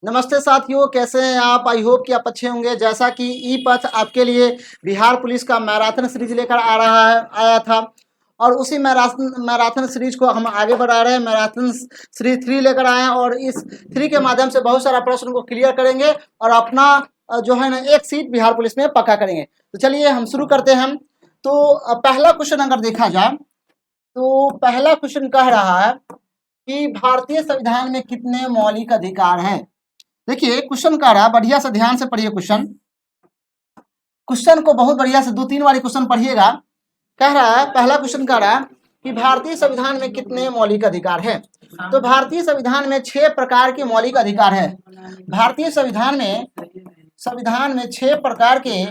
नमस्ते साथियों, कैसे हैं आप? आई होप कि आप अच्छे होंगे। जैसा कि ई पथ आपके लिए बिहार पुलिस का मैराथन सीरीज लेकर आ रहा है आया था और उसी मैराथन सीरीज को हम आगे बढ़ा रहे हैं। मैराथन सीरीज 3 लेकर आए हैं और इस 3 के माध्यम से बहुत सारा प्रश्न को क्लियर करेंगे और अपना जो है ना एक सीट बिहार पुलिस में पक्का करेंगे। तो चलिए हम शुरू करते हैं। तो पहला क्वेश्चन अगर देखा जाए तो पहला क्वेश्चन कह रहा है कि भारतीय संविधान में कितने मौलिक अधिकार हैं। देखिए क्वेश्चन कह रहा है, बढ़िया से ध्यान से पढ़िए क्वेश्चन को बहुत बढ़िया से 2-3 बार क्वेश्चन पढ़िएगा। कह रहा है, पहला क्वेश्चन कह रहा है कि भारतीय संविधान में कितने मौलिक अधिकार है। तो भारतीय संविधान में 6 प्रकार के मौलिक अधिकार है। भारतीय संविधान में 6 प्रकार के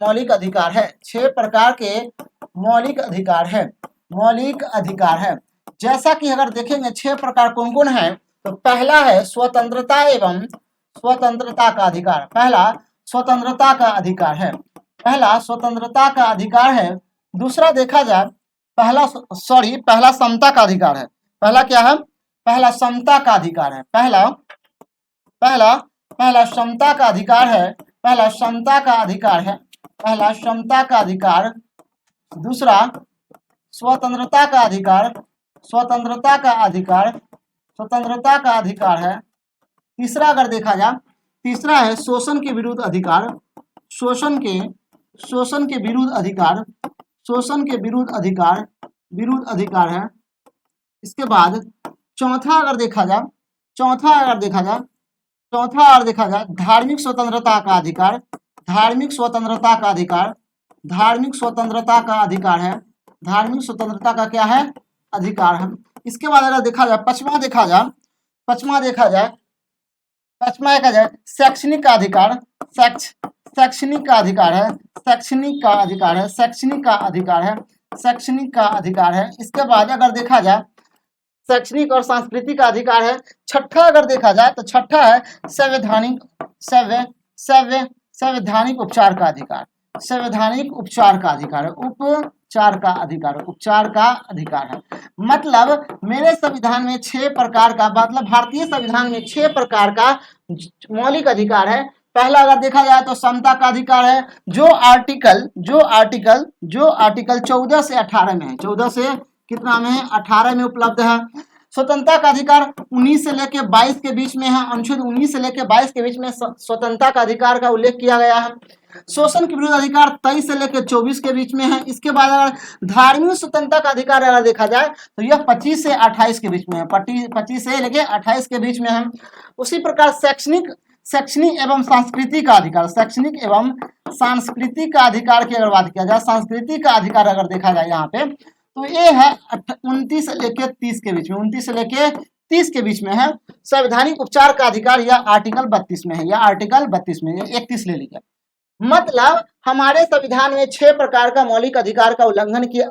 मौलिक अधिकार है। 6 प्रकार के मौलिक अधिकार है। जैसा कि अगर देखेंगे 6 प्रकार कौन कौन है, तो पहला है स्वतंत्रता एवं स्वतंत्रता का अधिकार। पहला स्वतंत्रता का अधिकार है। दूसरा देखा जाए पहला समता का अधिकार है। पहला क्या है? पहला समता का अधिकार है। पहला समता का अधिकार। दूसरा स्वतंत्रता का अधिकार है। तीसरा अगर देखा जाए, तीसरा है शोषण के विरुद्ध अधिकार। शोषण के विरुद्ध अधिकार है। इसके बाद चौथा अगर देखा जाए धार्मिक स्वतंत्रता का अधिकार। धार्मिक स्वतंत्रता का क्या है? अधिकार है। इसके बाद अगर देखा जाए पचमा देखा जाए शैक्षणिक का अधिकार है। इसके बाद अगर देखा जाए शैक्षणिक और सांस्कृतिक का अधिकार है। छठा अगर देखा जाए तो छठा है संवैधानिक उपचार का अधिकार है। मतलब मेरे संविधान में 6 प्रकार का, मतलब भारतीय संविधान में 6 प्रकार का मौलिक अधिकार है। पहला अगर देखा जाए तो समता का अधिकार है, जो आर्टिकल 14 से 18 में है। 14 से कितना में है? 18 में उपलब्ध है। स्वतंत्रता का अधिकार 19 से लेकर 22 के बीच में है। अनुच्छेद 19 से लेकर 22 के बीच में स्वतंत्रता का अधिकार का उल्लेख किया गया है। शोषण के विरुद्ध अधिकार 23 से लेकर 24 के बीच में है। इसके बाद अगर धार्मिक स्वतंत्रता का अधिकार अगर देखा जाए तो यह 25 से 28 के बीच में है। 25 से लेकर 28 के बीच में है। उसी प्रकार शैक्षणिक एवं सांस्कृतिक का अधिकार की अगर बात किया जाए, सांस्कृतिक का अधिकार अगर देखा जाए यहाँ पे, तो ये है 29 से लेकर 30 के बीच में। 29 से लेकर 30 के बीच में है। संवैधानिक उपचार का अधिकार यह आर्टिकल 32 में है। 31 ले लीजिए। मतलब हमारे संविधान में 6 प्रकार का मौलिक अधिकार का उल्लंघन किया,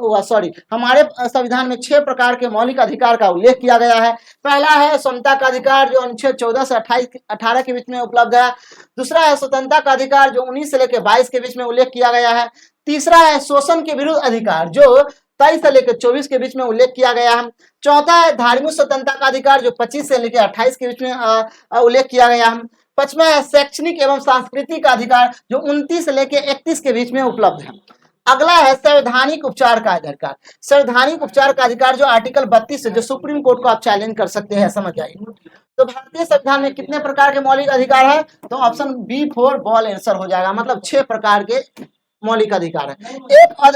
हमारे संविधान में 6 प्रकार के मौलिक अधिकार का उल्लेख किया गया है। पहला है समता का अधिकार, जो अनुच्छेद 14 से 18 के बीच में उपलब्ध है। दूसरा है स्वतंत्रता का अधिकार, जो 19 से लेकर 22 के बीच में उल्लेख किया गया है। तीसरा है शोषण के विरुद्ध अधिकार, जो 23 से लेकर 24 के बीच में उल्लेख किया गया है। चौथा है धार्मिक स्वतंत्रता का अधिकार, जो 25 से लेकर 28 के बीच में उल्लेख किया गया है। पांचवा है शैक्षणिक एवं सांस्कृतिक का अधिकार, जो 29 से लेकर 31 के बीच में उपलब्ध है। अगला है संवैधानिक उपचार का अधिकार। संवैधानिक उपचार का अधिकार जो आर्टिकल 32 है, जो सुप्रीम कोर्ट को आप चैलेंज कर सकते हैं, समझ जाइए। तो भारतीय संविधान में कितने प्रकार के मौलिक अधिकार है? तो ऑप्शन B4 बॉल आंसर हो जाएगा। मतलब 6 प्रकार के मौलिक अधिकार है।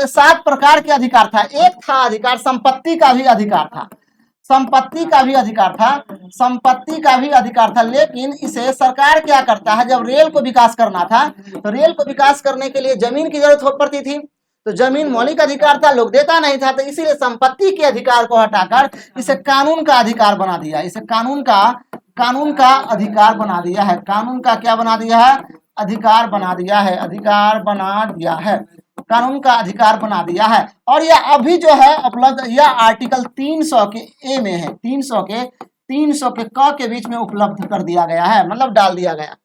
7 प्रकार के अधिकार था। एक था अधिकार संपत्ति का भी अधिकार था। लेकिन इसे सरकार क्या करता है, जब रेल को विकास करना था तो रेल को विकास करने के लिए जमीन की जरूरत पड़ती थी, तो जमीन मौलिक अधिकार था, लोग देता नहीं था, तो इसीलिए संपत्ति के अधिकार को हटाकर इसे कानून का अधिकार बना दिया। इसे कानून का अधिकार बना दिया है। कानून का क्या बना दिया है? अधिकार बना दिया है। कानून का अधिकार बना दिया है। और यह अभी जो है उपलब्ध, यह आर्टिकल 300 के ए में है। 300 के क के बीच में उपलब्ध कर दिया गया है, मतलब डाल दिया गया।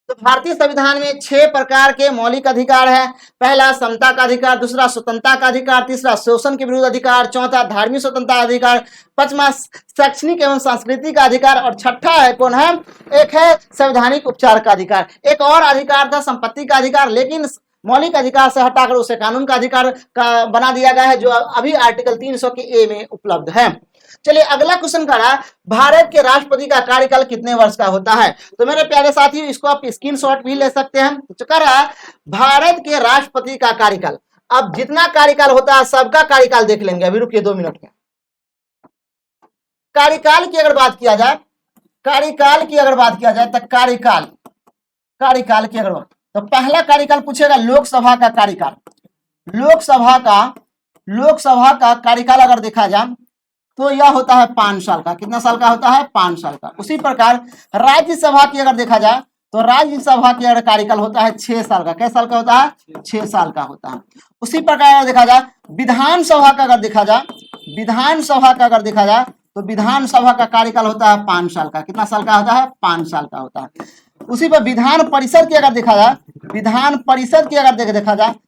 तो भारतीय संविधान में 6 प्रकार के मौलिक अधिकार है। पहला समता का अधिकार, दूसरा स्वतंत्रता का अधिकार, तीसरा शोषण के विरुद्ध अधिकार, चौथा धार्मिक स्वतंत्रता अधिकार, पांचवा शैक्षणिक एवं सांस्कृतिक अधिकार और छठा है कौन है, एक है संवैधानिक उपचार का अधिकार। एक और अधिकार था संपत्ति का अधिकार, लेकिन मौलिक अधिकार से हटाकर उसे कानून का अधिकार का बना दिया गया है, जो अभी आर्टिकल 300 के ए में उपलब्ध है। चलिए अगला क्वेश्चन कह रहा है भारत के राष्ट्रपति का कार्यकाल कितने वर्ष का होता है। तो मेरे प्यारे साथियों इसको आप स्क्रीनशॉट भी ले सकते हैं। तो कह रहा है भारत के राष्ट्रपति का कार्यकाल, अब जितना कार्यकाल होता है सबका कार्यकाल देख लेंगे, अभी रुकिए 2 मिनट में। कार्यकाल की अगर बात किया जाए, कार्यकाल की अगर बात किया जाए तो कार्यकाल की अगर तो पहला कार्यकाल पूछेगा लोकसभा का कार्यकाल। लोकसभा का कार्यकाल अगर देखा जाए तो यह होता है 5 साल का। कितना साल का होता है? 5 साल का। उसी प्रकार राज्यसभा की अगर देखा जाए तो राज्यसभा की अगर कार्यकाल होता है 6 साल का। कैसे साल का होता है? 6 साल का होता है। उसी प्रकार अगर देखा जाए विधानसभा का अगर देखा जाए तो विधानसभा का कार्यकाल होता है 5 साल का। कितना साल का होता है? 5 साल का होता है। उसी पर विधान परिषद की अगर देखा जाए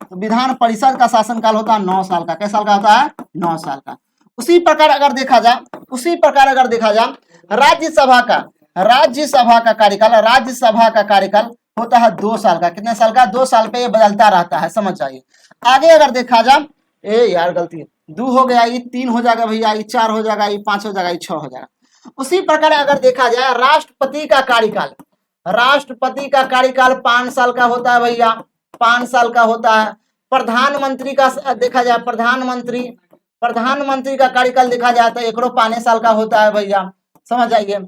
तो विधान परिषद का शासनकाल होता है 9 साल का। कैसे साल का होता है? 9 साल का। उसी प्रकार अगर देखा जाए राज्यसभा का कार्यकाल होता है 2 साल का। कितने साल का? 2 साल पे ये बदलता रहता है, समझ जाइए। आगे अगर देखा जाए, यार गलती 2 हो गया, ये 3 हो जाएगा भैया, ये 4 हो जाएगा, ये 5 हो जाएगा, ये 6 हो जाएगा। उसी प्रकार अगर देखा जाए राष्ट्रपति का कार्यकाल 5 साल का होता है भैया, 5 साल का होता है। प्रधानमंत्री का देखा जाए, प्रधानमंत्री का कार्यकाल देखा जाए तो 1 साल का होता है भैया, समझ जाइए,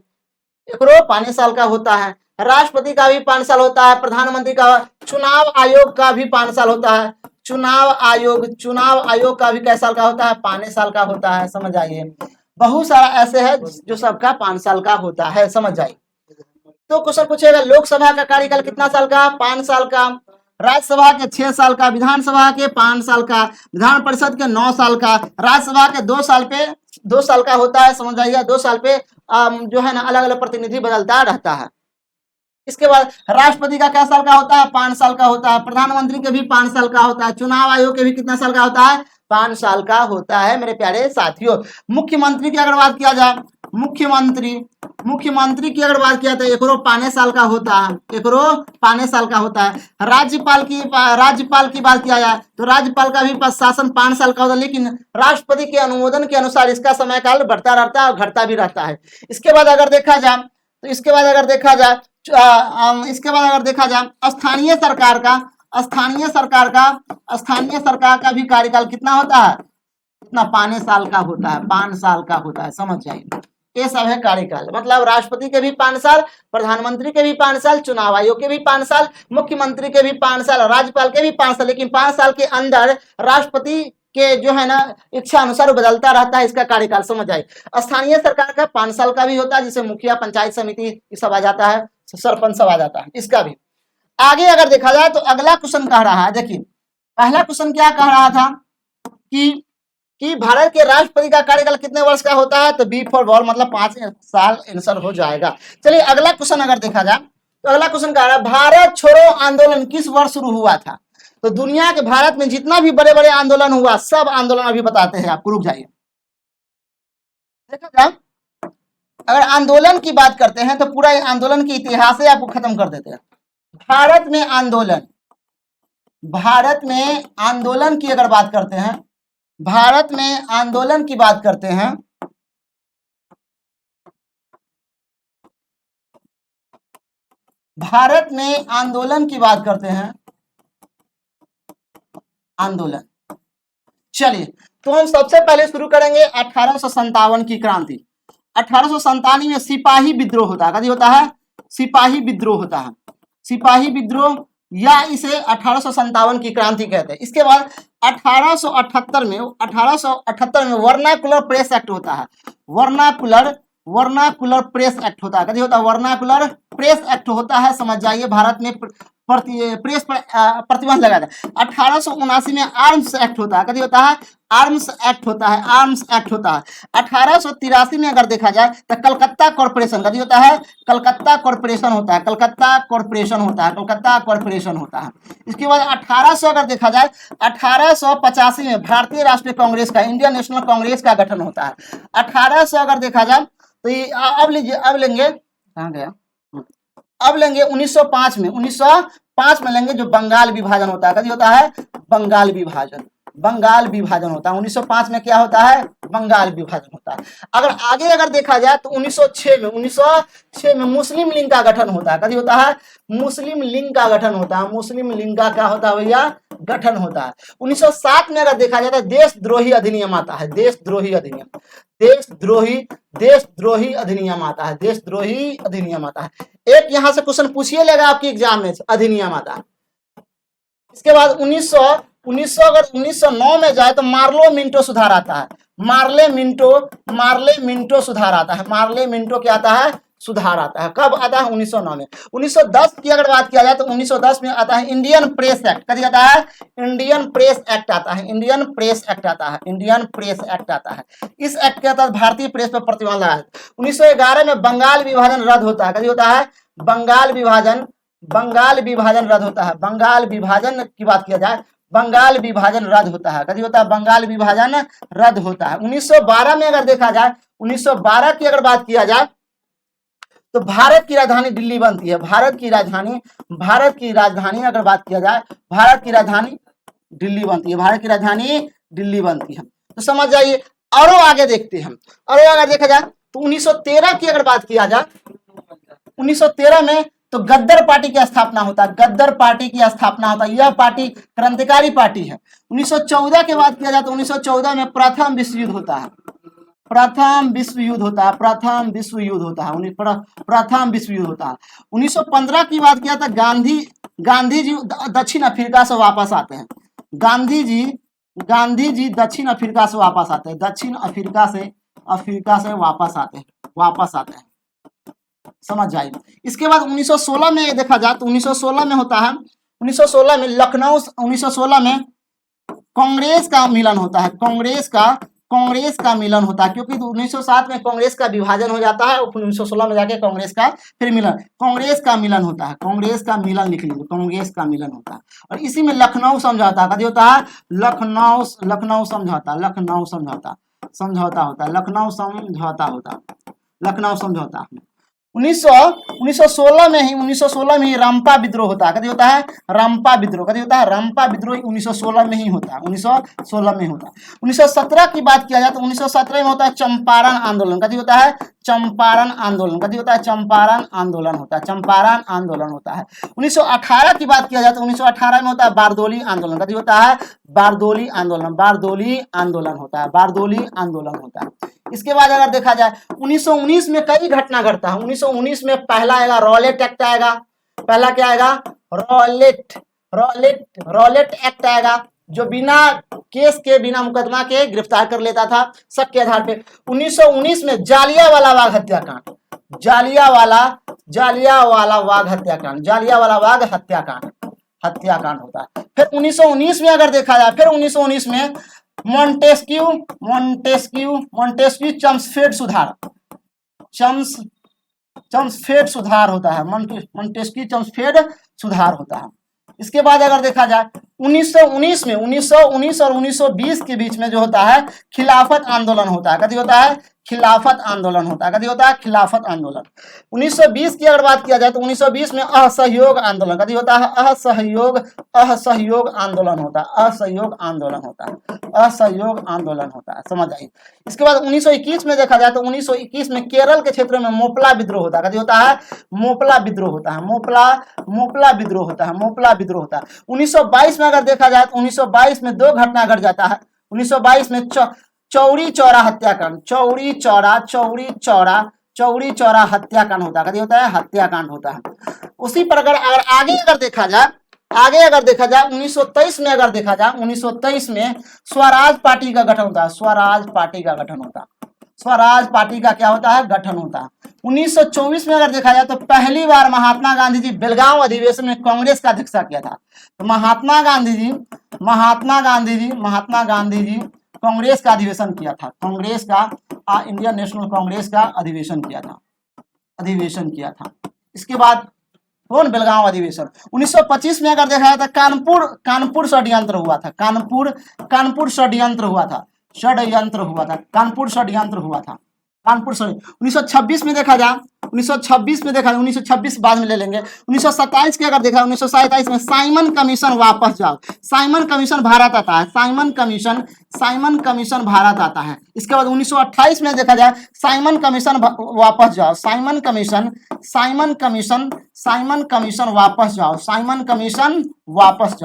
1 साल का होता है। राष्ट्रपति का भी 5 साल होता है। प्रधानमंत्री का, चुनाव आयोग का भी 5 साल होता है। चुनाव आयोग का भी कैसे साल का होता है? 5 साल का होता है, समझ आइए। बहुत सारा ऐसे है जो सबका 5 साल का होता है, समझ जाइए। तो क्वेश्चन पूछेगा लोकसभा का कार्यकाल कितना साल का? 5 साल का। राज्यसभा के 6 साल का, विधानसभा के 5 साल का, विधान परिषद के 9 साल का, राज्यसभा के 2 साल का होता है, समझ जाइए। 2 साल पे जो है ना अलग अलग प्रतिनिधि बदलता रहता है। इसके बाद राष्ट्रपति का क्या साल का होता है? 5 साल का होता है। प्रधानमंत्री के भी 5 साल का होता है। चुनाव आयोग के भी कितना साल का होता है? 5 साल का होता है मेरे प्यारे साथियों। मुख्यमंत्री की अगर बात किया जाए, मुख्यमंत्री की अगर बात किया तो 5 साल का होता है, 5 साल का होता है। राज्यपाल की बात किया जाए तो राज्यपाल का भी शासन 5 साल का होता है, लेकिन राष्ट्रपति के अनुमोदन के अनुसार इसका समय काल बढ़ता रहता है और घटता भी रहता है। इसके बाद अगर देखा जाए स्थानीय सरकार का भी कार्यकाल कितना होता है? कितना? 5 साल का होता है, 5 साल का होता है, समझ जाइए। ये सब है कार्यकाल, मतलब राष्ट्रपति के भी 5 साल, प्रधानमंत्री के भी 5 साल, चुनाव आयोग के भी 5 साल, मुख्यमंत्री के भी 5 साल, राज्यपाल के भी 5 साल, लेकिन 5 साल के अंदर राष्ट्रपति के जो है ना इच्छा अनुसार बदलता रहता है इसका कार्यकाल, समझ आए। स्थानीय सरकार का 5 साल का भी होता है, जिसे मुखिया, पंचायत समिति सब आ जाता है, सरपंच सब आ जाता है, इसका भी। आगे अगर देखा जाए तो अगला क्वेश्चन कह रहा है, देखिए पहला क्वेश्चन क्या कह रहा था कि भारत के राष्ट्रपति का कार्यकाल कितने वर्ष का होता है? तो बी फॉर बॉल, मतलब 5 साल आंसर हो जाएगा। चलिए अगला क्वेश्चन अगर देखा जाए तो अगला क्वेश्चन कह रहा है भारत छोड़ो आंदोलन किस वर्ष शुरू हुआ था? तो दुनिया के भारत में जितना भी बड़े बड़े आंदोलन हुआ, सब आंदोलन अभी बताते हैं आपको, रुक जाइए। देखा जाए अगर आंदोलन की बात करते हैं तो पूरा आंदोलन की इतिहास से आपको खत्म कर देते हैं। भारत में आंदोलन की अगर बात करते हैं, भारत में आंदोलन की बात करते हैं आंदोलन। चलिए तो हम सबसे पहले शुरू करेंगे 1857 की क्रांति। 1857 में सिपाही विद्रोह होता है। कभी होता है? सिपाही विद्रोह होता है, सिपाही विद्रोह, या इसे 1857 की क्रांति कहते हैं। इसके बाद 1878 में वर्नाकुलर प्रेस एक्ट होता है। वर्नाकुलर प्रेस एक्ट होता है। कभी होता है? वर्नाकुलर प्रेस एक्ट होता है, समझ जाइए। भारत में प्रेस पर प्रतिबंध लगाया था। 1879 में आर्म्स एक्ट होता है। कभी होता है? आर्म्स एक्ट होता है, आर्म्स एक्ट होता है। 1883 में अगर देखा जाए तो कलकत्ता कॉरपोरेशन कभी होता है, कलकत्ता कॉरपोरेशन होता है, कलकत्ता कॉरपोरेशन होता है, कलकत्ता कॉरपोरेशन होता है। इसके बाद 1800 अगर देखा जाए 1885 में भारतीय राष्ट्रीय कांग्रेस का, इंडियन नेशनल कांग्रेस का गठन होता है। 1800 अगर देखा जाए तो ये अब लीजिए, अब लेंगे, कहाँ गया, अब लेंगे 1905 में, 1905 में लेंगे जो बंगाल विभाजन होता है। कभी होता है बंगाल विभाजन, बंगाल विभाजन होता है। 1905 में क्या होता है, बंगाल विभाजन होता है। अगर आगे अगर देखा जाए तो 1906 में मुस्लिम लीग का गठन होता है। कभी होता है मुस्लिम लीग का गठन होता है, मुस्लिम लीग का क्या होता है भैया, गठन होता है। 1907 में अगर देखा जाए तो देशद्रोही अधिनियम आता है, देशद्रोही अधिनियम, देशद्रोही अधिनियम आता है, देशद्रोही अधिनियम आता है। एक यहां से क्वेश्चन पूछिए लेगा आपकी एग्जाम में, अधिनियम आता है। इसके बाद 1909 में जाए तो मार्लो मिंटो सुधार आता है, मार्ले मिंटो सुधार आता है, मार्ले मिंटो क्या आता है, सुधार आता है। कब आता है, 1909 में। 1910 की अगर बात किया जाए तो 1910 में आता है इंडियन प्रेस एक्ट। कभी आता है इंडियन प्रेस एक्ट आता है, इंडियन प्रेस एक्ट आता है, इंडियन प्रेस एक्ट आता है। इस एक्ट के तहत भारतीय प्रेस पर प्रतिबंध है। 1911 में बंगाल विभाजन रद्द होता है। कभी होता है बंगाल विभाजन रद्द होता है। बंगाल विभाजन की बात किया जाए, बंगाल विभाजन रद्द होता है। कभी होता है बंगाल विभाजन रद्द होता है। 1912 में अगर देखा जाए, 1912 की अगर बात किया जाए तो भारत की राजधानी दिल्ली बनती है। भारत की राजधानी अगर बात किया जाए, भारत की राजधानी दिल्ली बनती है, भारत की राजधानी दिल्ली बनती है। तो समझ जाइए। और आगे देखते हैं, और अगर देखा जाए तो 1913 की अगर बात किया जाए, 1913 में तो गद्दर पार्टी की स्थापना होता है, गद्दर पार्टी की स्थापना होता है। यह पार्टी क्रांतिकारी पार्टी है। 1914 की बात किया जाए तो 1914 में प्रथम विश्व युद्ध होता है, प्रथम विश्व युद्ध होता है, प्रथम विश्व युद्ध होता है, प्रथम विश्व युद्ध होता है। 1915 की बात किया तो गांधी जी दक्षिण अफ्रीका से वापस आते हैं। गांधी जी दक्षिण अफ्रीका से वापस आते हैं, दक्षिण अफ्रीका से वापस आते हैं। समझ जाइए। इसके बाद 1916 में देखा जाए तो 1916 में होता है, 1916 में लखनऊ, 1916 में कांग्रेस का मिलन होता है, कांग्रेस का मिलन होता है। क्योंकि 1907 में कांग्रेस का विभाजन हो जाता है और 1916 में जाके कांग्रेस का फिर मिलन, कांग्रेस का मिलन होता है, कांग्रेस का मिलन लिख लीजिए, कांग्रेस का मिलन होता है। और इसी में लखनऊ समझौता कभी होता है, लखनऊ समझौता होता है, लखनऊ समझौता। 1916 में ही रंपा विद्रोह होता है। कभी होता है रंपा विद्रोह, कभी होता है रंपा विद्रोह 1916 में ही होता है, 1916 में होता है। 1917 की बात किया जाए तो 1917 में होता है चंपारण आंदोलन। कभी होता है चंपारण आंदोलन, कभी होता है चंपारण आंदोलन होता है, चंपारण आंदोलन होता है। 1918 की बात किया जाए तो 1918 में होता है बारदोली आंदोलन। कभी होता है बारदोली आंदोलन, बारदोली आंदोलन होता है, बारदोली आंदोलन होता है। इसके बाद अगर देखा जाए 1919 में कई घटना घटता है। 1919 में पहला आएगा रॉलेट एक्ट आएगा, पहला क्या आएगा, रॉलेट एक्ट आएगा, जो बिना केस के, बिना मुकदमा के गिरफ्तार कर लेता था शक के आधार पे। 1919 में जालियांवाला बाग हत्याकांड, जालियांवाला बाग हत्याकांड होता है। फिर 1919 में अगर देखा जाए, फिर 1919 में मॉन्टेस्क्यू चम्सफोर्ड सुधार होता है, मॉन्टेस्क्यू चम्सफोर्ड सुधार होता है। इसके बाद अगर देखा जाए 1919 और 1920 के बीच में जो होता है खिलाफत आंदोलन होता है। कभी होता है खिलाफत आंदोलन होता है, कभी होता है खिलाफत आंदोलन। 1920 की अगर बात किया जाए तो 1920 में असहयोग आंदोलन, कभी होता है असहयोग आंदोलन होता है, असहयोग आंदोलन होता है। समझ आइए। इसके बाद 1921 में देखा जाए तो 1921 में केरल के क्षेत्र में मोपला विद्रोह होता है। कभी होता है मोपला विद्रोह होता है, मोपला विद्रोह होता है। 1922 में अगर देखा जाए तो 1922 में दो घटना घट जाता है। 1922 में चौरी चौरा हत्याकांड, चौरी चौरा हत्याकांड होता है। कभी होता है हत्याकांड होता है। उसी प्रकार अगर आगे अगर देखा जाए 1923 में अगर देखा जाए 1923 में स्वराज पार्टी का गठन होता है, स्वराज पार्टी का क्या होता है, गठन होता है। 1924 में अगर देखा जाए तो पहली बार महात्मा गांधी जी बेलगांव अधिवेशन में कांग्रेस का अध्यक्षता किया था। तो महात्मा गांधी जी कांग्रेस का अधिवेशन किया था, कांग्रेस का इंडियन नेशनल कांग्रेस का अधिवेशन किया था। इसके बाद कौन, बेलगांव अधिवेशन। 1925 में अगर देखा जाए तो कानपुर षड्यंत्र हुआ था, कानपुर षड्यंत्र हुआ था, कानपुर षड्यंत्र हुआ था, 1926 में देखा जाए, 1926 बाद में ले लेंगे। 1927 के अगर देखा, 1927 में साइमन कमीशन वापस जाओ, साइमन कमीशन भारत आता है, साइमन कमीशन भारत आता है। इसके बाद 1928 में देखा जाए साइमन कमीशन वापस जाओ, साइमन कमीशन वापस जाओ, साइमन कमीशन वापस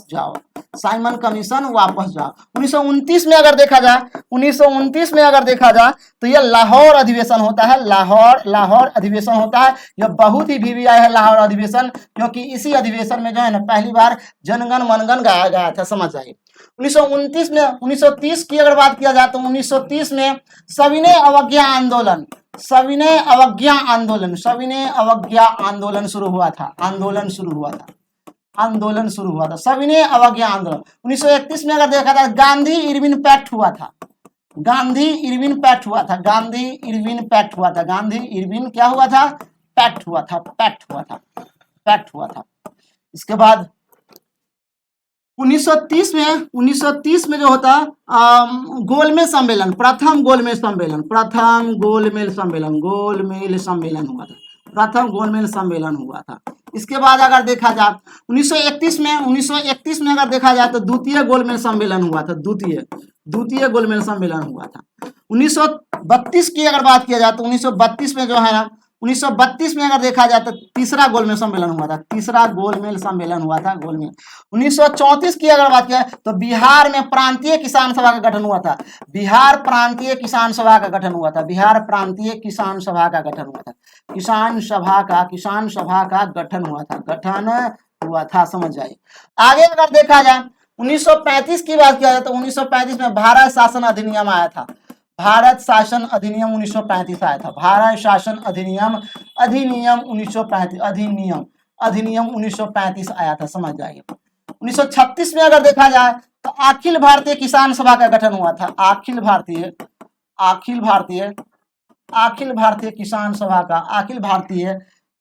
जाओ, साइमन कमीशन वापस जाओ। 1929 में अगर देखा जाए, तो यह लाहौर अधिवेशन होता है, लाहौर अधिवेशन होता है। यह बहुत ही वीवीआई है लाहौर अधिवेशन, क्योंकि इसी अधिवेशन में जो है ना पहली बार जनगण मनगण गाया गया था, समझ आइए। 1929 में, 1930 की अगर बात किया जाए तो 1930 में सविनय अवज्ञा आंदोलन शुरू हुआ था, सविनय अवज्ञा आंदोलन। 1931 में अगर देखा जाए गांधी इरविन पैक्ट हुआ था, गांधी इरविन पैक्ट हुआ था। इसके बाद 1930 में जो होता गोलमेज सम्मेलन, प्रथम गोलमेज सम्मेलन हुआ था। इसके बाद अगर देखा जाए 1931 में अगर देखा जाए तो द्वितीय गोलमेज सम्मेलन हुआ था, 1932 की अगर बात किया जाए तो 1932 में जो है ना, 1932 में अगर देखा जाए तो तीसरा गोलमेज सम्मेलन हुआ था, 1934 की अगर बात किया तो बिहार में प्रांतीय किसान सभा का गठन हुआ था, किसान सभा का गठन हुआ था, समझ जाइए। आगे अगर देखा जाए 1935 की बात किया जाए तो 1935 में भारत शासन अधिनियम आया था, भारत शासन अधिनियम 1935 आया था, भारत शासन अधिनियम 1935 आया था, समझ जाइए। 1936 में अगर देखा जाए तो अखिल भारतीय किसान सभा का गठन हुआ था, अखिल भारतीय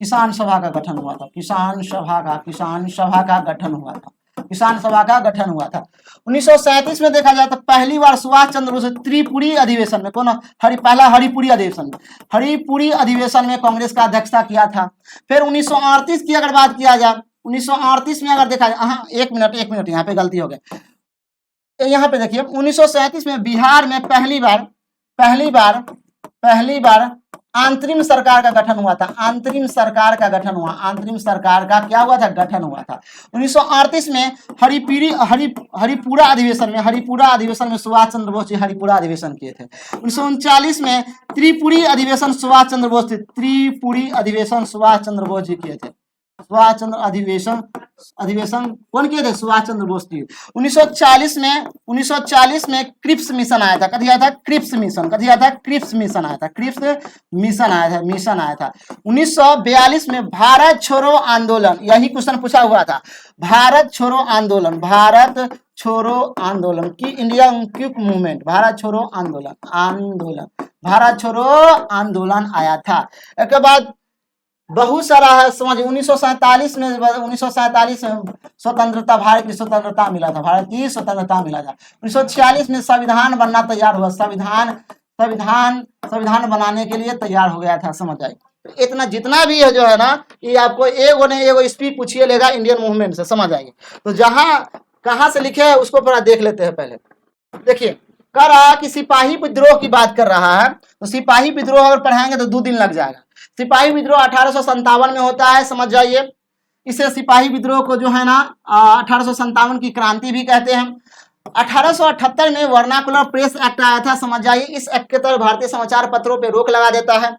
किसान सभा का गठन हुआ था, किसान सभा का गठन हुआ था। 1937 में देखा जाए तो पहली बार सुभाष चंद्र बोस त्रिपुरी अधिवेशन में, हरिपुरी अधिवेशन में कांग्रेस का अध्यक्षता किया था। फिर 1938 की अगर बात किया जाए, 1938 में अगर देखा जाए, एक मिनट यहाँ पे गलती हो गई, यहाँ पे देखिए 1937 में बिहार में पहली बार अंतरिम सरकार का गठन हुआ था, गठन हुआ था। 1938 में हरिपुरा अधिवेशन में सुभाष चंद्र बोस जी हरिपुरा अधिवेशन किए थे। 1939 में त्रिपुरी अधिवेशन सुभाष चंद्र बोस जी किए थे, अधिवेशन कौन किए थे? सुभाष चंद्र बोस जी। 1940 में क्रिप्स मिशन आया था, क्रिप्स मिशन आया था। 1942 में भारत छोड़ो आंदोलन, यही क्वेश्चन पूछा हुआ था, भारत छोड़ो आंदोलन की इंडिया क्विक मूवमेंट, भारत छोड़ो आंदोलन आया था। इसके बाद बहुत सारा है, समझ। 1947 में स्वतंत्रता, भारत की स्वतंत्रता मिला था, 1946 में संविधान बनना तैयार हुआ, संविधान बनाने के लिए तैयार हो गया था, समझ आए। इतना जितना भी है जो है ना, ये आपको एगो स्पीच पूछिए लेगा इंडियन मूवमेंट से, समझ आएगी। तो कहाँ से लिखे है उसको थोड़ा देख लेते हैं। पहले देखिए, कह रहा है कि सिपाही विद्रोह की बात कर रहा है, तो सिपाही विद्रोह अगर पढ़ाएंगे तो 2 दिन लग जाएगा। सिपाही विद्रोह 1857 में होता है, समझ जाइए। इसे सिपाही विद्रोह को जो है ना 1857 की क्रांति भी कहते हैं। 1878 में वर्नाकुलर प्रेस एक्ट आया था, समझ जाइए। इस एक्ट के तहत भारतीय समाचार पत्रों पर रोक लगा देता है।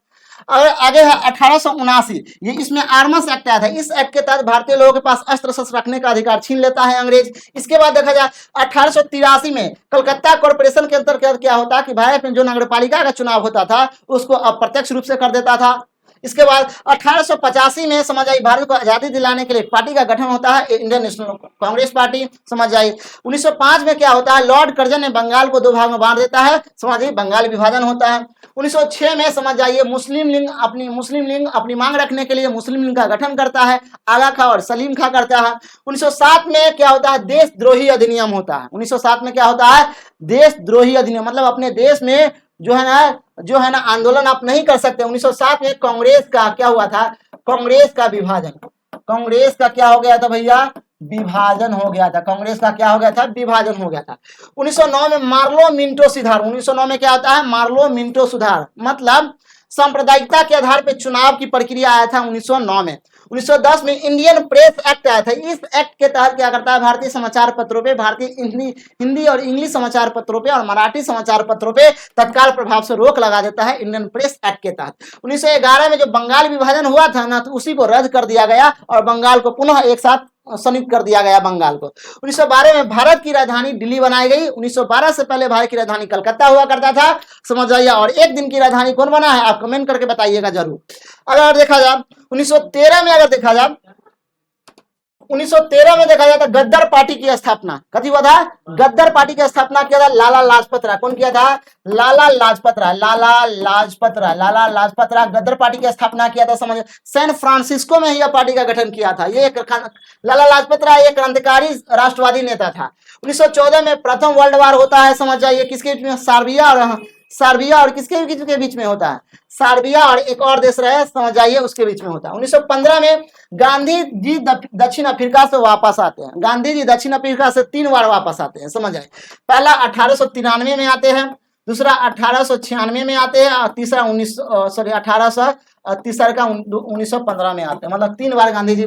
और आगे है 1879, ये इसमें आर्मस एक्ट आया था। इस एक्ट के तहत भारतीय लोगों के पास अस्त्र शस्त्र रखने का अधिकार छीन लेता है अंग्रेज। इसके बाद देखा जाए 1883 में कलकत्ता कॉर्पोरेशन के अंतर्गत क्या होता है कि भारत में जो नगर पालिका का चुनाव होता था उसको अप्रत्यक्ष रूप से कर देता था। इसके बाद 1885 में समझ आई भारत को आजादी दिलाने के लिए पार्टी का गठन होता है, इंडियन नेशनल कांग्रेस पार्टी, समझ आई। 1905 में क्या होता है, लॉर्ड कर्जन ने बंगाल को 2 भाग में बांट देता है, समझ आई, बंगाल विभाजन होता है। 1906 में समझ जाइए मुस्लिम लीग अपनी मांग रखने के लिए मुस्लिम लीग का गठन करता है, आगा खां और सलीम खां करता है। 1907 में क्या होता है, देशद्रोही अधिनियम होता है। 1907 में क्या होता है, देशद्रोही अधिनियम, मतलब अपने देश में जो है ना आंदोलन आप नहीं कर सकते। 1907 में कांग्रेस का क्या हुआ था, कांग्रेस का विभाजन, कांग्रेस का क्या हो गया था भैया, विभाजन हो गया था, कांग्रेस का क्या हो गया था, विभाजन हो गया था। 1909 में मार्लो मिंटो सुधार, 1909 में क्या होता है, मार्लो मिंटो सुधार, मतलब सांप्रदायिकता के आधार पर चुनाव की प्रक्रिया आया था 1909 में। 1910 में इंडियन प्रेस एक्ट आया था। इस एक्ट के तहत क्या करता है, भारतीय समाचार पत्रों पे, भारतीय हिंदी और इंग्लिश समाचार पत्रों पे और मराठी समाचार पत्रों पे तत्काल प्रभाव से रोक लगा देता है इंडियन प्रेस एक्ट के तहत। 1911 में जो बंगाल विभाजन हुआ था ना, तो उसी को रद्द कर दिया गया और बंगाल को पुनः एक साथ संयुक्त कर दिया गया बंगाल को। 1912 में भारत की राजधानी दिल्ली बनाई गई। 1912 से पहले भारत की राजधानी कलकत्ता हुआ करता था, समझ जाइए। और एक दिन की राजधानी कौन बना है, आप कमेंट करके बताइएगा जरूर। अगर देखा जाए 1913 में, अगर देखा जाए 1913 में देखा जाए तो गद्दार पार्टी की स्थापना कथी हुआ था, गद्दार पार्टी की स्थापना किया था लाला लाजपत राय। कौन किया था, लाला लाजपत राय, लाला लाजपत राय, लाला लाजपत राय गद्दार पार्टी की स्थापना किया था, समझ। सैन फ्रांसिस्को में यह पार्टी का गठन किया था। ये लाला लाजपत राय एक क्रांतिकारी राष्ट्रवादी नेता था। 1914 में प्रथम वर्ल्ड वार होता है, समझ जाइए, किसके बीच में, सर्बिया और किसके बीच में होता है, सर्बिया और एक और देश रहे, समझ जाइए, उसके बीच में होता है। 1915 में गांधी जी दक्षिण अफ्रीका से वापस आते हैं। गांधी जी दक्षिण अफ्रीका से 3 बार वापस आते हैं, समझ जाइए। पहला 1893 में आते हैं, दूसरा 1896 में आते हैं और तीसरा 1915 में आते हैं। मतलब 3 बार गांधी जी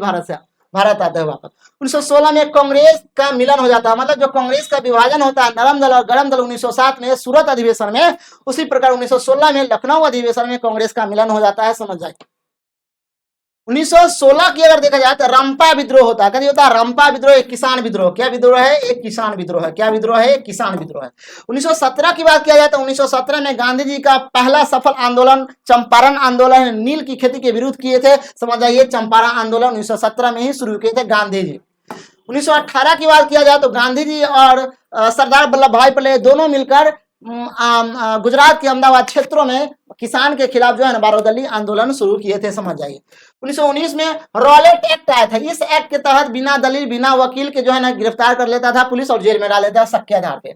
भारत आते हैं वापस। 1916 में कांग्रेस का मिलन हो जाता है, मतलब जो कांग्रेस का विभाजन होता है नरम दल और गरम दल 1907 में सूरत अधिवेशन में, उसी प्रकार 1916 में लखनऊ अधिवेशन में कांग्रेस का मिलन हो जाता है, समझ जाए। 1916 की अगर देखा जाए तो रंपा विद्रोह होता है। कभी होता है रंपा विद्रोह, एक किसान विद्रोह। क्या विद्रोह है, एक किसान विद्रोह है। क्या विद्रोह है, किसान विद्रोह है। 1917 की बात किया जाए तो 1917 में गांधी जी का पहला सफल आंदोलन चंपारण आंदोलन, नील की खेती के विरुद्ध किए थे, समझ जाइए। चंपारण आंदोलन 1917 में ही शुरू किए थे गांधी जी। 1918 की बात किया जाए तो गांधी जी और सरदार वल्लभ भाई पटेल दोनों मिलकर गुजरात के अहमदाबाद क्षेत्रों में किसान के खिलाफ जो है ना 12 दलीय आंदोलन शुरू किए थे, समझ जाइए। 1919 में रॉलेट एक्ट आया था। इस एक्ट के तहत बिना दलील बिना वकील के जो है ना गिरफ्तार कर लेता था पुलिस और जेल में डाल लेता था शक के आधार पे।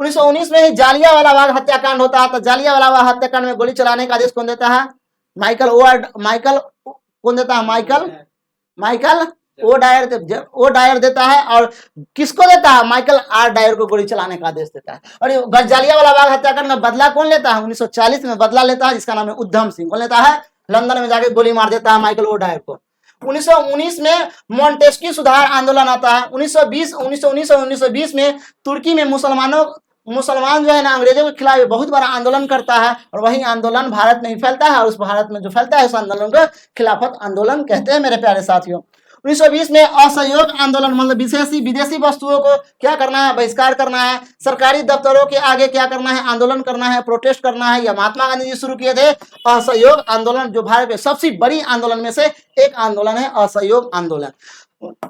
1919 में ही जालियांवाला बाग हत्याकांड होता है। तो जालियांवाला बाग हत्याकांड में गोली चलाने का आदेश कौन देता है, माइकल कौन देता है, माइकल ओ डायर देता है। और किसको देता है, माइकल आर डायर को गोली चलाने का आदेश देता है। और जालियांवाला बाग हत्याकांड में बदला कौन लेता है, 1940 में बदला लेता है, जिसका नाम है उधम सिंह। कौन लेता है, लंदन में जाके गोली मार देता है माइकल ओ डायर को। 1919 में मॉन्टेस्क्यू सुधार आंदोलन आता है। 1919 और 1920 में तुर्की में मुसलमान जो है ना अंग्रेजों के खिलाफ बहुत बड़ा आंदोलन करता है और वही आंदोलन भारत में ही फैलता है। और उस भारत में जो फैलता है उस आंदोलन को खिलाफत आंदोलन कहते हैं, मेरे प्यारे साथियों। 1920 में असहयोग आंदोलन, मतलब विदेशी वस्तुओं को क्या करना है, बहिष्कार करना है। सरकारी दफ्तरों के आगे क्या करना है, आंदोलन करना है, प्रोटेस्ट करना है। यह महात्मा गांधी जी शुरू किए थे असहयोग आंदोलन, जो भारत में सबसे बड़ी आंदोलन में से एक आंदोलन है असहयोग आंदोलन।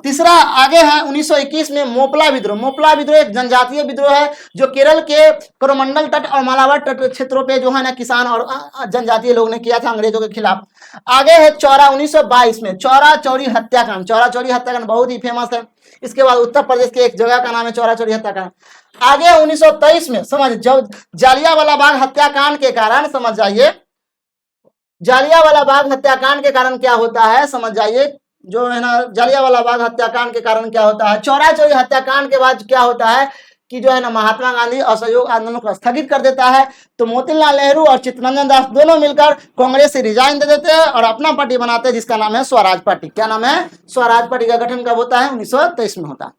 तीसरा आगे है 1921 में मोपला विद्रोह। मोपला विद्रोह एक जनजातीय विद्रोह है जो केरल के कोरोमंडल तट और मालाबार तट क्षेत्रों पे जो है ना किसान और जनजातीय लोग ने किया था अंग्रेजों के खिलाफ। आगे है चौरा 1922 में चौरा चौरी हत्याकांड। चौरा चौरी हत्याकांड बहुत ही फेमस है। इसके बाद उत्तर प्रदेश के एक जगह का नाम है चौरा चौरी हत्याकांड। आगे 1923 में समझ जालियांवाला बाग हत्याकांड के कारण, समझ जाइए, जालियांवाला बाग हत्याकांड के कारण क्या होता है, समझ जाइए, जो है ना जालियांवाला बाग हत्याकांड के कारण क्या होता है, चौरा चौरी हत्याकांड के बाद क्या होता है कि जो है ना महात्मा गांधी असहयोग आंदोलन को स्थगित कर देता है। तो मोतीलाल नेहरू और चित्तरंजन दास दोनों मिलकर कांग्रेस से रिजाइन दे देते हैं और अपना पार्टी बनाते हैं जिसका नाम है स्वराज पार्टी। क्या नाम है, स्वराज पार्टी का गठन कब होता है, 1923 में होता है।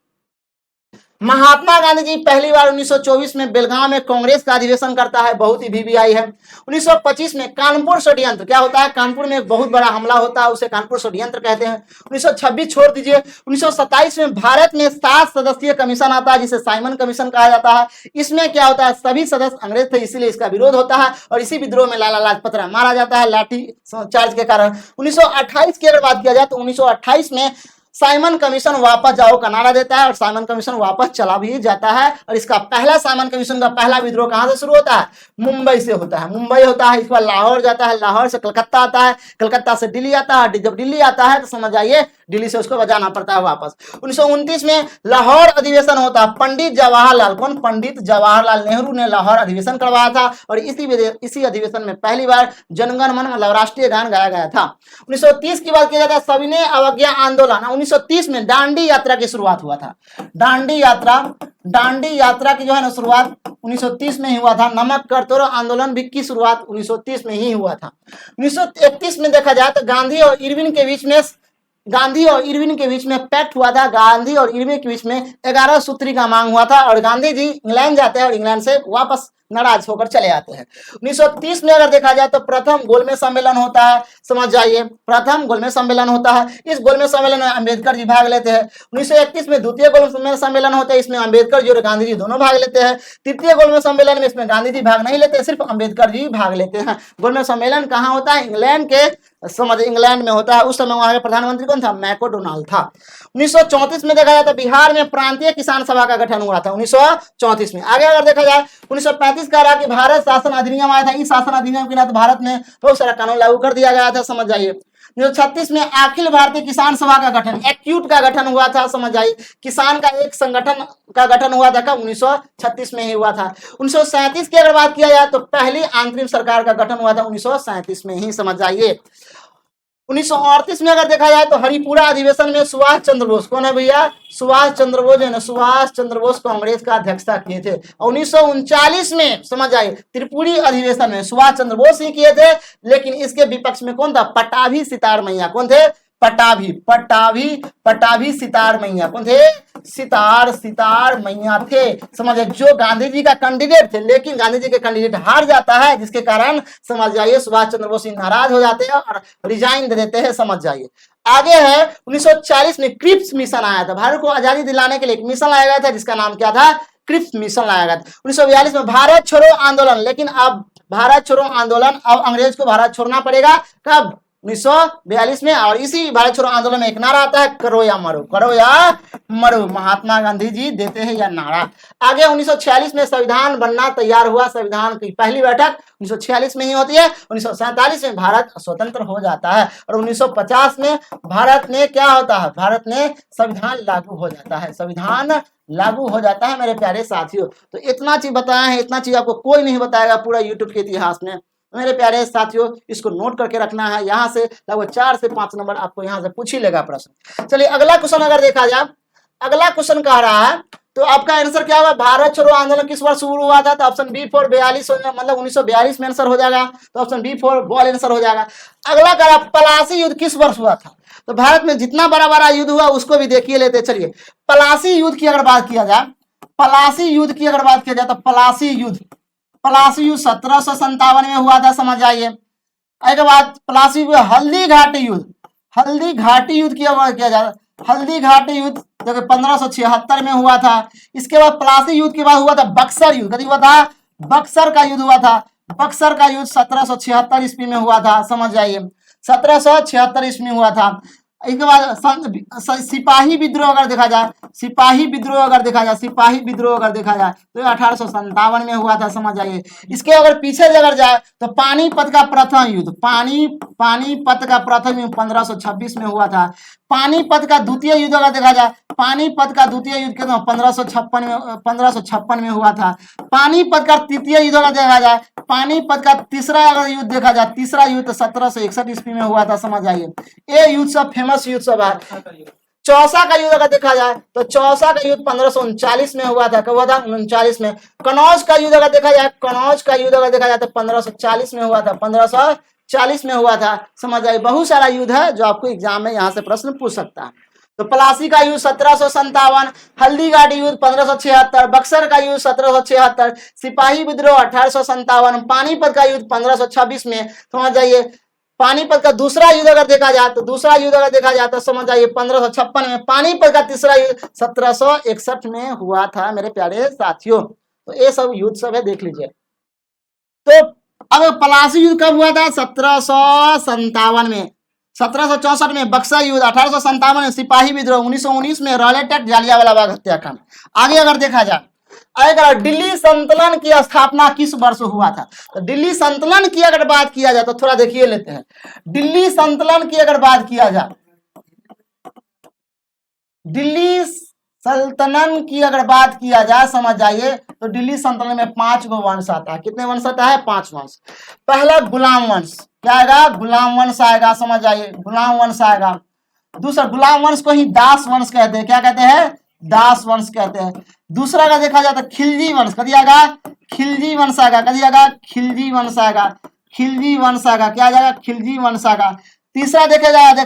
महात्मा गांधी जी पहली बार 1924 में बेलगांव में कांग्रेस का अधिवेशन करता है, बहुत ही वीवीआई है। 1925 में कानपुर षड्यंत्र, क्या होता है, कानपुर में एक बहुत बड़ा हमला होता है, उसे कानपुर षड्यंत्र कहते हैं। 1926 छोड़ दीजिए। 1927 में भारत में 7 सदस्यीय कमीशन आता है, जिसे साइमन कमीशन कहा जाता है। इसमें क्या होता है, सभी सदस्य अंग्रेज थे, इसीलिए इसका विरोध होता है और इसी विद्रोह में लाला लाजपत राय मारा जाता है लाठी चार्ज के कारण। 1928 की अगर बात किया जाए तो 1928 में साइमन कमीशन वापस जाओ का नारा देता है और साइमन कमीशन वापस चला भी जाता है। और इसका पहला साइमन कमीशन का पहला विद्रोह कहां से शुरू होता है, मुंबई से होता है। मुंबई होता है, इसके बाद लाहौर जाता है, लाहौर से कलकत्ता आता है, कलकत्ता से दिल्ली आता है, जब दिल्ली आता है तो समझ आइए दिल्ली से उसको बजाना पड़ता है वापस। 1929 में लाहौर अधिवेशन होता है। पंडित जवाहरलाल, कौन, पंडित जवाहरलाल नेहरू ने लाहौर अधिवेशन करवाया था और इसी अधिवेशन में पहली बार जनगण मन मतलब राष्ट्रीय गान गाया गया था। 1930 की बात किया जाता है, सविनय अवज्ञा आंदोलन। 1930 में दांडी यात्रा की शुरुआत हुआ था। दांडी यात्रा की जो है ना शुरुआत 1930 में ही हुआ था। नमक कर तोड़ो आंदोलन भी की शुरुआत 1930 में ही हुआ था। 1931 में देखा जाए तो गांधी और इरविन के बीच में पैक्ट हुआ था। गांधी और इरविन के बीच में 11 सूत्री का मांग हुआ था और गांधी जी इंग्लैंड जाते हैं और इंग्लैंड से वापस नाराज होकर चले आते हैं। 1930 में अगर देखा जाए तो प्रथम गोलमेज सम्मेलन होता है, समझ जाइए, प्रथम गोलमेज सम्मेलन होता है। इस गोलमेज सम्मेलन में अंबेडकर जी भाग लेते हैं। 1931 में द्वितीय गोलमेज सम्मेलन होता है, इसमें अंबेडकर जी और गांधी जी दोनों भाग लेते हैं। तृतीय गोलमेज सम्मेलन में इसमें गांधी जी भाग नहीं लेते, सिर्फ अंबेडकर जी भाग लेते हैं। गोलमेज सम्मेलन कहाँ होता है, इंग्लैंड में होता है। उस समय वहां के प्रधानमंत्री कौन था, मैकडोनाल्ड था। 1934 में देखा जाए तो बिहार में प्रांतीय किसान सभा का गठन हुआ था 1934 में। आगे अगर देखा जाए 1935 का रहा कि भारत शासन अधिनियम आया था। इस शासन अधिनियम के तहत भारत में बहुत सारा कानून लागू कर दिया गया था, समझ जाइए। 1936 में अखिल भारतीय किसान सभा का गठन, एक्यूट का गठन हुआ था, समझ जाइए। किसान का एक संगठन का गठन हुआ था, कब, 1936 में ही हुआ था। 1937 की अगर बात किया जाए तो पहली अंतरिम सरकार का गठन हुआ था 1937 में ही, समझ जाइए। 1938 में अगर देखा जाए तो हरिपुरा अधिवेशन में सुभाष चंद्र बोस, कौन है भैया, सुभाष चंद्र बोस, है ना, सुभाष चंद्र बोस कांग्रेस का अध्यक्षता किए थे। 1939 में समझ आइए त्रिपुरी अधिवेशन में सुभाष चंद्र बोस ही किए थे, लेकिन इसके विपक्ष में कौन था, पटाभी सितार मैया, कौन थे, पटाभी सितार मैया, कौन थे, सितार मैया थे, समझे, जो गांधी जी का कैंडिडेट थे। लेकिन गांधी जी के कैंडिडेट हार जाता है, जिसके कारण समझ जाइए सुभाष चंद्र बोस नाराज हो जाते हैं और रिजाइन दे देते हैं, समझ जाइए। आगे है 1940 में क्रिप्स मिशन आया था। भारत को आजादी दिलाने के लिए एक मिशन लाया गया था, जिसका नाम क्या था, क्रिप्स मिशन लाया गया था। 1942 में भारत छोड़ो आंदोलन, लेकिन अब भारत छोड़ो आंदोलन अब अंग्रेज को भारत छोड़ना पड़ेगा, कब, 1942 में। और इसी भारत छोड़ो आंदोलन में एक नारा आता है, करो या मरो, करो या मरो, महात्मा गांधी जी देते हैं यह नारा। आगे 1946 में संविधान बनना तैयार हुआ। संविधान की पहली बैठक 1946 में ही होती है। 1947 में भारत स्वतंत्र हो जाता है और 1950 में भारत में क्या होता है, भारत में संविधान लागू हो जाता है, संविधान लागू हो जाता है मेरे प्यारे साथियों। तो इतना चीज बताया है, इतना चीज आपको कोई नहीं बताएगा पूरा यूट्यूब के इतिहास में मेरे प्यारे साथियों। इसको नोट करके रखना है, यहाँ से लगभग 4 से 5 नंबर आपको यहाँ से पूछ ही लेगा प्रश्न। चलिए अगला क्वेश्चन अगर देखा जाए, अगला क्वेश्चन कह रहा है तो आपका आंसर क्या होगा, भारत छोड़ो आंदोलन किस वर्ष शुरू हुआ था, तो ऑप्शन बी 4 42 मतलब 1942 में आंसर हो जाएगा, तो ऑप्शन बी 4 बॉल आंसर हो जाएगा। अगला कह रहा पलासी युद्ध किस वर्ष हुआ था, तो भारत में जितना बड़ा बड़ा युद्ध हुआ उसको भी देखिए लेते। चलिए पलासी युद्ध की अगर बात किया जाए, पलासी युद्ध की अगर बात किया जाए तो पलासी युद्ध 1757 में हुआ था, समझ आइए। उसके बाद पलासी हल्दी घाटी युद्ध की अगर किया जाए, हल्दी घाटी युद्ध जो 1576 में हुआ था। इसके बाद पलासी युद्ध के बाद हुआ था बक्सर युद्ध, कभी हुआ था, बक्सर का युद्ध हुआ था। बक्सर का युद्ध 1776 ईस्वी में हुआ था, समझ जाइए, 1776 ईस्वी में हुआ था। इसके बाद सिपाही विद्रोह अगर देखा जाए, सिपाही विद्रोह अगर देखा जाए तो 1857 में हुआ था, समझ जाइए। इसके अगर पीछे अगर जाए तो पानीपत का प्रथम युद्ध, पानीपत का प्रथम युद्ध 1526 में हुआ था। पानीपत का द्वितीय युद्ध अगर देखा जाए, पानीपत का द्वितीय युद्ध के 1556 में हुआ था। पानीपत का तृतीय युद्ध अगर देखा जाए, पानीपत का तीसरा अगर युद्ध देखा जाए, तीसरा युद्ध 1761 ईस्वी में हुआ था, समझ आइए। ये युद्ध सब फेमस युद्ध सब है। चौसा का युद्ध अगर देखा जाए तो चौसा का युद्ध 1539 में हुआ था, कब हुआ था, 39 में। कनौज का युद्ध अगर देखा जाए, कनौज का युद्ध अगर देखा जाए तो 1540 में हुआ था, 1540 में हुआ था, समझ आइए। बहुत सारा युद्ध है जो आपको एग्जाम में यहाँ से प्रश्न पूछ सकता है। तो प्लासी का युद्ध 1757, हल्दीघाटी युद्ध 1576, बक्सर का युद्ध 1776, सिपाही विद्रोह 1857, पानीपत का युद्ध 1526 में, समझ जाइए। पानीपत का दूसरा युद्ध अगर देखा जाए तो समझ जाइए 1556 में। पानीपत का तीसरा युद्ध 1761 में हुआ था मेरे प्यारे साथियों। तो ये सब युद्ध सब है, देख लीजिए। तो अब प्लासी युद्ध कब हुआ था? 1757 में। 1764 में बक्सर युद्ध, 1857 में सिपाही विद्रोह, 1919 में रॉलेट एक्ट, जालियांवाला बाग हत्याकांड। आगे अगर देखा जाए, अगर दिल्ली संतुलन की स्थापना किस वर्ष हुआ था? तो दिल्ली संतुलन की अगर बात किया जाए तो थोड़ा देखिए लेते हैं। दिल्ली संतुलन की अगर बात किया जाए, दिल्ली सल्तनत की अगर बात किया जाए, समझ जाइए, तो दिल्ली सल्तनत में 5 गो वंश आता है। कितने वंश आता है? 5 वंश। पहला गुलाम वंश, क्या आएगा? गुलाम वंश आएगा, समझ जाइए, गुलाम वंश आएगा। दूसरा, गुलाम वंश को ही दास वंश कहते हैं। क्या कहते हैं? दास वंश कहते हैं। दूसरा का देखा जाए तो खिलजी वंश, कभी आएगा? खिलजी वंश आएगा, कभी आएगा? खिलजी वंश आएगा, खिलजी वंश आएगा, क्या आ जाएगा? खिलजी वंश आएगा। तीसरा देखा जाए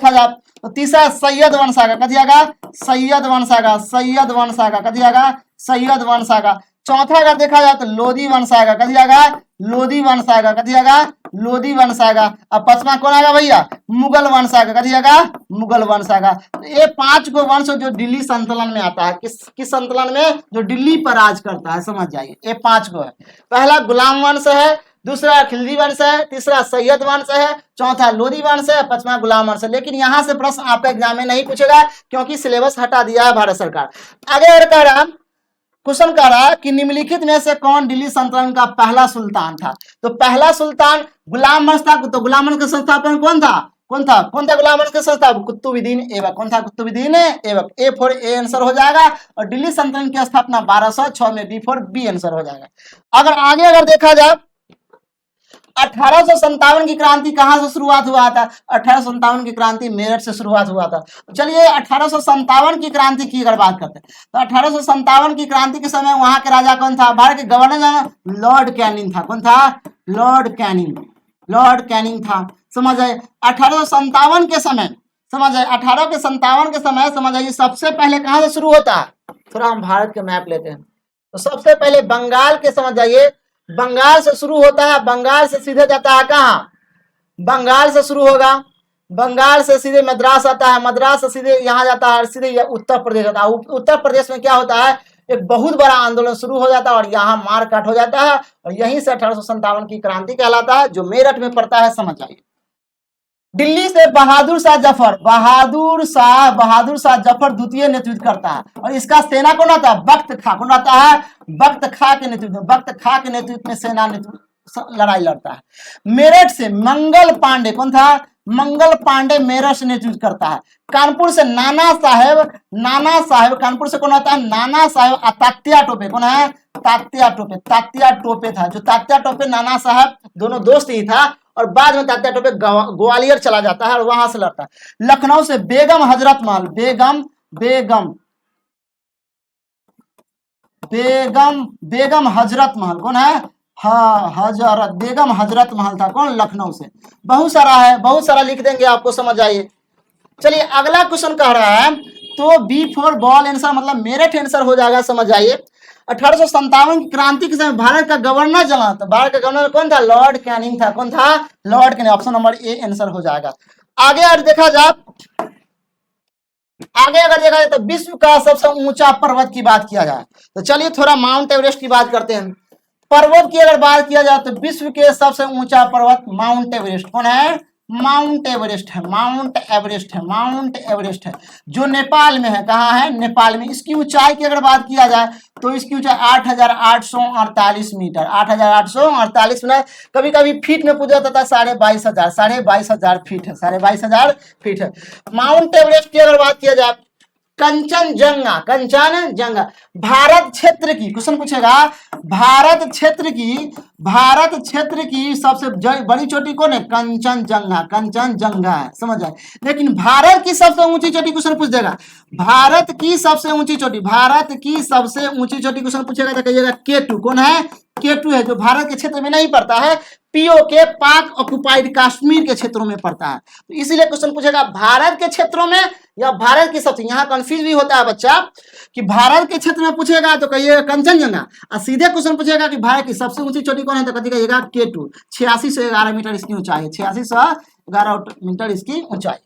तो तीसरा सैयद वंश आएगा, कभी आएगा? सैयद वंश आएगा, सैयद वंश आएगा, कभी आएगा? सैयद वंश आएगा। चौथा अगर देखा जाए तो लोधी वंश आएगा, कभी आएगा? लोधी वंश आएगा, कभी आएगा? लोधी वंश आएगा। अब 5वां कौन आएगा भैया? मुगल वंश आएगा, कभी आएगा? मुगल वंश आएगा। तो ये 5 गो वंश जो दिल्ली संतुलन में आता है, किस संतुलन में? जो दिल्ली पर राज करता है, समझ जाइए, ये 5 गो है। पहला गुलाम वंश है, दूसरा खिलजी वंश है, तीसरा सैयद वंश है, चौथा लोधी वंश है, 5वां गुलाम वंश है। लेकिन यहाँ से प्रश्न आपका एग्जाम में नहीं पूछेगा क्योंकि सिलेबस हटा दिया है भारत सरकार। आगे और कह रहा क्वेश्चन कह रहा है कि निम्नलिखित में से कौन दिल्ली सल्तनत का पहला सुल्तान था? तो पहला सुल्तान गुलाम वंश था। तो गुलाम वंश का संस्थापन कौन था? गुलाम वंश का संस्थापक? कुतुबुद्दीन ऐबक। कौन था? Qutubuddin Aibak. A for A answer हो जाएगा। और दिल्ली सल्तनत की स्थापना 1206 में, बी फॉर बी आंसर हो जाएगा। अगर आगे अगर देखा जाए 1857 की क्रांति कहां से शुरुआत हुआ था? 1857 की क्रांति मेरठ से शुरुआत हुआ था। चलिए 1857 की क्रांति की अगर बात करते हैं तो 1857 की क्रांति के समय वहां के राजा कौन था? भारत के गवर्नर लॉर्ड कैनिंग था। कौन था? Lord Canning. लॉर्ड कैनिंग था, समझ आए। 1857 के समय, समझ आए, 1857 के समय, समझ आइए, सबसे पहले कहां से शुरू होता है? थोड़ा हम भारत के मैप लेते हैं। तो सबसे पहले बंगाल के, समझ जाइए, बंगाल से शुरू होता है। बंगाल से सीधे जाता है कहाँ? बंगाल से शुरू होगा, बंगाल से सीधे मद्रास आता है, मद्रास से सीधे यहाँ जाता है, सीधे उत्तर प्रदेश आता है। उत्तर प्रदेश में क्या होता है? एक बहुत बड़ा आंदोलन शुरू हो जाता है और यहाँ मार काट हो जाता है। और यहीं से 1857 की क्रांति कहलाता है, जो मेरठ में पड़ता है, समझ आइए। दिल्ली से बहादुर शाह जफर, बहादुर शाह जफर द्वितीय नेतृत्व करता है। और इसका सेना कौन आता है? बख्त खां। कौन आता है? बख्त खां के नेतृत्व में, बख्त खां के नेतृत्व में सेना लड़ाई लड़ता है। मेरठ से मंगल पांडे, कौन था? मंगल पांडे मेरठ से नेतृत्व करता है। कानपुर से नाना साहेब, कानपुर से कौन आता है? नाना साहेब। तात्या टोपे, कौन है? तात्या टोपे था। जो तात्या टोपे, नाना साहब दोनों दोस्त ही था। और बाद में तात्या टोपे ग्वालियर चला जाता है और वहां से लड़ता है। लखनऊ से बेगम हजरत महल, बेगम हजरत महल, कौन है? बेगम हजरत महल था। कौन? लखनऊ से। बहुत सारा है, बहुत सारा लिख देंगे आपको, समझ आइए। चलिए अगला क्वेश्चन कह रहा है, तो बी फॉर बॉल आंसर, मतलब मेरठ आंसर हो जाएगा, समझ आइए। 1857 की क्रांति के समय भारत का गवर्नर चला, तो भारत का गवर्नर कौन था? लॉर्ड कैनिंग था। कौन था? Lord Canning. Option number A answer हो जाएगा। आगे अगर देखा जाए तो विश्व का सबसे ऊंचा पर्वत की बात किया जाए तो चलिए थोड़ा माउंट एवरेस्ट की बात करते हैं। पर्वत की अगर बात किया जाए तो विश्व के सबसे ऊंचा पर्वत माउंट एवरेस्ट। कौन है? माउंट एवरेस्ट है, जो नेपाल में है। कहाँ है? नेपाल में। इसकी ऊंचाई की अगर बात किया जाए तो इसकी ऊंचाई 8,848 मीटर, 8,848 मीटर। कभी कभी फीट में पूछा जाता है 22,500 फीट है, 22,500 फीट है। माउंट एवरेस्ट की अगर बात किया जाए, कंचनजंगा भारत क्षेत्र की, क्वेश्चन पूछेगा, भारत क्षेत्र की सबसे बड़ी चोटी कौन है? कंचनजंगा है, समझ आए। लेकिन भारत की सबसे ऊंची चोटी क्वेश्चन पूछ देगा। भारत की सबसे ऊंची चोटी क्वेश्चन पूछेगा तो कहिएगा K2। कौन है? K2 है, जो भारत के क्षेत्र में नहीं पड़ता है, POK पाक ऑक्युपाइड कश्मीर के क्षेत्रों में पड़ता है। तो इसीलिए क्वेश्चन पूछेगा भारत के क्षेत्रों में या भारत की सबसे, यहाँ कंफ्यूज भी होता है बच्चा कि भारत के क्षेत्र में पूछेगा तो कहिएगा कंचनजंगा, और सीधे क्वेश्चन पूछेगा कि भारत की सबसे ऊंची चोटी कौन है तो कहिएगा K2, 8611 मीटर इसकी ऊंचाई, 8611 मीटर इसकी ऊंचाई।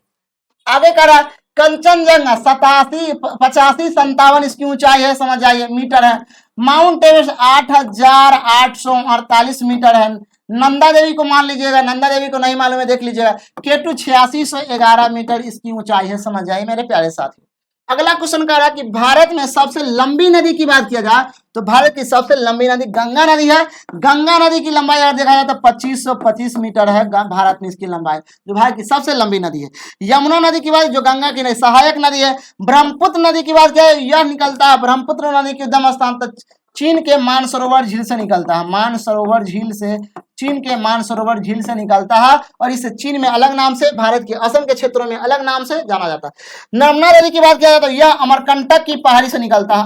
आगे करा कंचनजंगा 87 85 57 इसकी ऊंचाई है, समझ जाइए मीटर है। माउंट एवरेस्ट 8848 मीटर है। नंदा देवी को मान लीजिएगा, नंदा देवी को नहीं मालूम है देख लीजिएगा, K2 8611 मीटर इसकी ऊंचाई है, समझ जाइए मेरे प्यारे साथी। अगला क्वेश्चन कह रहा है कि भारत में सबसे लंबी नदी की बात किया जाए तो भारत की सबसे लंबी नदी गंगा नदी है। गंगा नदी की लंबाई अगर देखा जाए तो 2525 मीटर है भारत में इसकी लंबाई, जो भारत की सबसे लंबी नदी है। यमुना नदी की बात, जो गंगा की सहायक नदी है। ब्रह्मपुत्र नदी की बात क्या है, यह निकलता है ब्रह्मपुत्र नदी के उद्गम स्थान तक चीन के मानसरोवर झील से निकलता है, मानसरोवर झील से, चीन के मानसरोवर झील से निकलता है, और इसे चीन में अलग नाम से, भारत के असम के क्षेत्रों में अलग नाम से जाना जाता है। नर्मदा नदी की बात किया जाए तो यह अमरकंटक की पहाड़ी से निकलता है,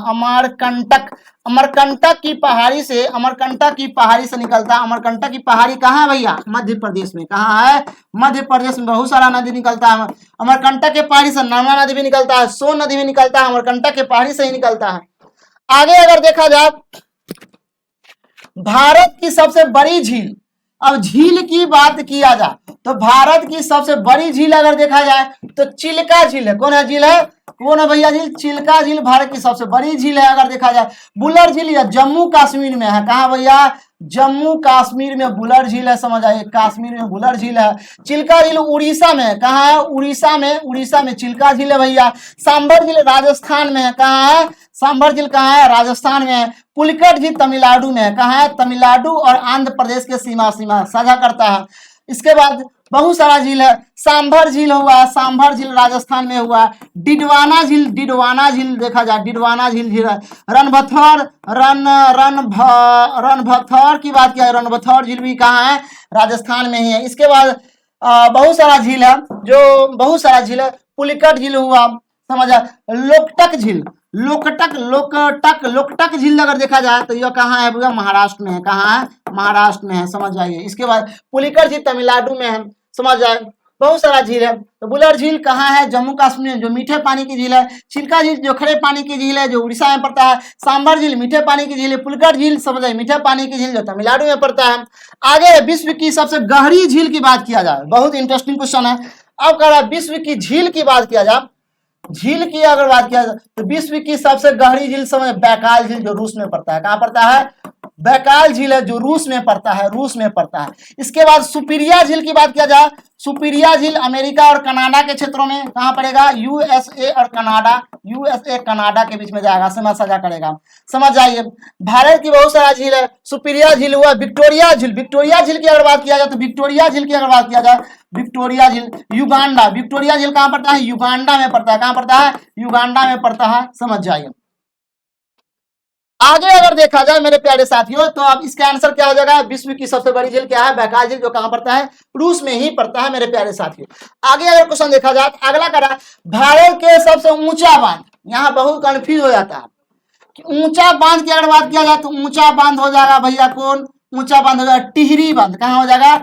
अमरकंटक की पहाड़ी से, अमरकंटक की पहाड़ी से निकलता है। अमरकंटक की पहाड़ी कहाँ है भैया, मध्य प्रदेश में। कहाँ है, मध्य प्रदेश में बहुत सारा नदी निकलता है। अमरकंटक के पहाड़ी से नर्मदा नदी भी निकलता है, सोन नदी भी निकलता है, अमरकंटक के पहाड़ी से ही निकलता है। आगे अगर देखा जाए भारत की सबसे बड़ी झील, अब झील की बात किया जाए तो भारत की सबसे बड़ी झील अगर देखा जाए तो चिल्का झील है। कौन है झील है, कौन है भैया झील, चिल्का झील भारत की सबसे बड़ी झील है। अगर देखा जाए बुलर झील या जम्मू कश्मीर में है, कहाँ भैया, जम्मू कश्मीर में बुलर झील है, समझ आइए, कश्मीर में बुलर झील है। चिल्का झील उड़ीसा में है, कहाँ है, उड़ीसा में चिल्का झील है भैया। सांभर झील राजस्थान में है, कहाँ है, सांभर झील कहाँ है, राजस्थान में है। पुलिकट झील तमिलनाडु में है, कहाँ है, तमिलनाडु और आंध्र प्रदेश के सीमा साझा करता है। इसके बाद बहुत सारा झील है, सांभर झील हुआ, सांभर झील राजस्थान में हुआ। डिडवाना झील देखा जाए, डिडवाना झील है। रणभथौर की बात किया, रणभथौर झील भी कहाँ है, राजस्थान में ही है। इसके बाद बहुत सारा झील है, जो बहुत सारा झील है। पुलिकट झील हुआ, समझा। लोकटक झील अगर देखा जाए तो यह कहाँ है भैया, महाराष्ट्र में है, कहाँ है, महाराष्ट्र में है, समझ जाइए। इसके बाद पुलिकट झील तमिलनाडु में है, समझ जाए। बहुत सारा झील है। तो बुलर झील कहाँ है, जम्मू कश्मीर में, जो मीठे पानी की झील है। चिल्का झील जो खड़े पानी की झील है, जो उड़ीसा में पड़ता है। सांभर झील मीठे पानी की झील है। पुलिकट झील समझ मीठे पानी की झील जो तमिलनाडु में पड़ता है। आगे विश्व की सबसे गहरी झील की बात किया जाए, बहुत इंटरेस्टिंग क्वेश्चन है। अब कह रहा है विश्व की झील की बात किया जाए, झील की अगर बात किया जाए तो विश्व की सबसे गहरी झील समझ, बैकाल झील जो रूस में पड़ता है। कहाँ पड़ता है, बैकाल झील है जो रूस में पड़ता है, रूस में पड़ता है। इसके बाद सुपीरिया झील की बात किया जाए, सुपीरिया झील अमेरिका और कनाडा के क्षेत्रों में कहाँ पड़ेगा, यूएसए और कनाडा, यूएसए कनाडा के बीच में जाएगा, समझ साझा करेगा, समझ जाइए। भारत की बहुत सारा झील है। सुपीरिया झील हुआ, विक्टोरिया झील की अगर बात किया जाए तो विक्टोरिया झील की अगर बात किया जाए, विक्टोरिया झील युगांडा, विक्टोरिया झील कहाँ पड़ता है, युगांडा में पड़ता है। कहाँ पड़ता है, युगांडा में पड़ता है, समझ जाइए। आगे अगर देखा जाए मेरे प्यारे साथियों तो अब इसका आंसर क्या हो जाएगा, विश्व की सबसे बड़ी झील क्या है, बैकाल झील, जो कहां पड़ता है, रूस में ही पड़ता है मेरे प्यारे साथियों। आगे अगर क्वेश्चन देखा जाए अगला करा भारत के सबसे ऊंचा बांध, यहां बहुत कंफ्यूज हो जाता है कि ऊंचा बांध की अगर बात किया जाए तो ऊंचा बांध हो जाएगा भैया कौन, ऊंचा बांध हो जाएगा टिहरी बांध। कहां हो जाएगा,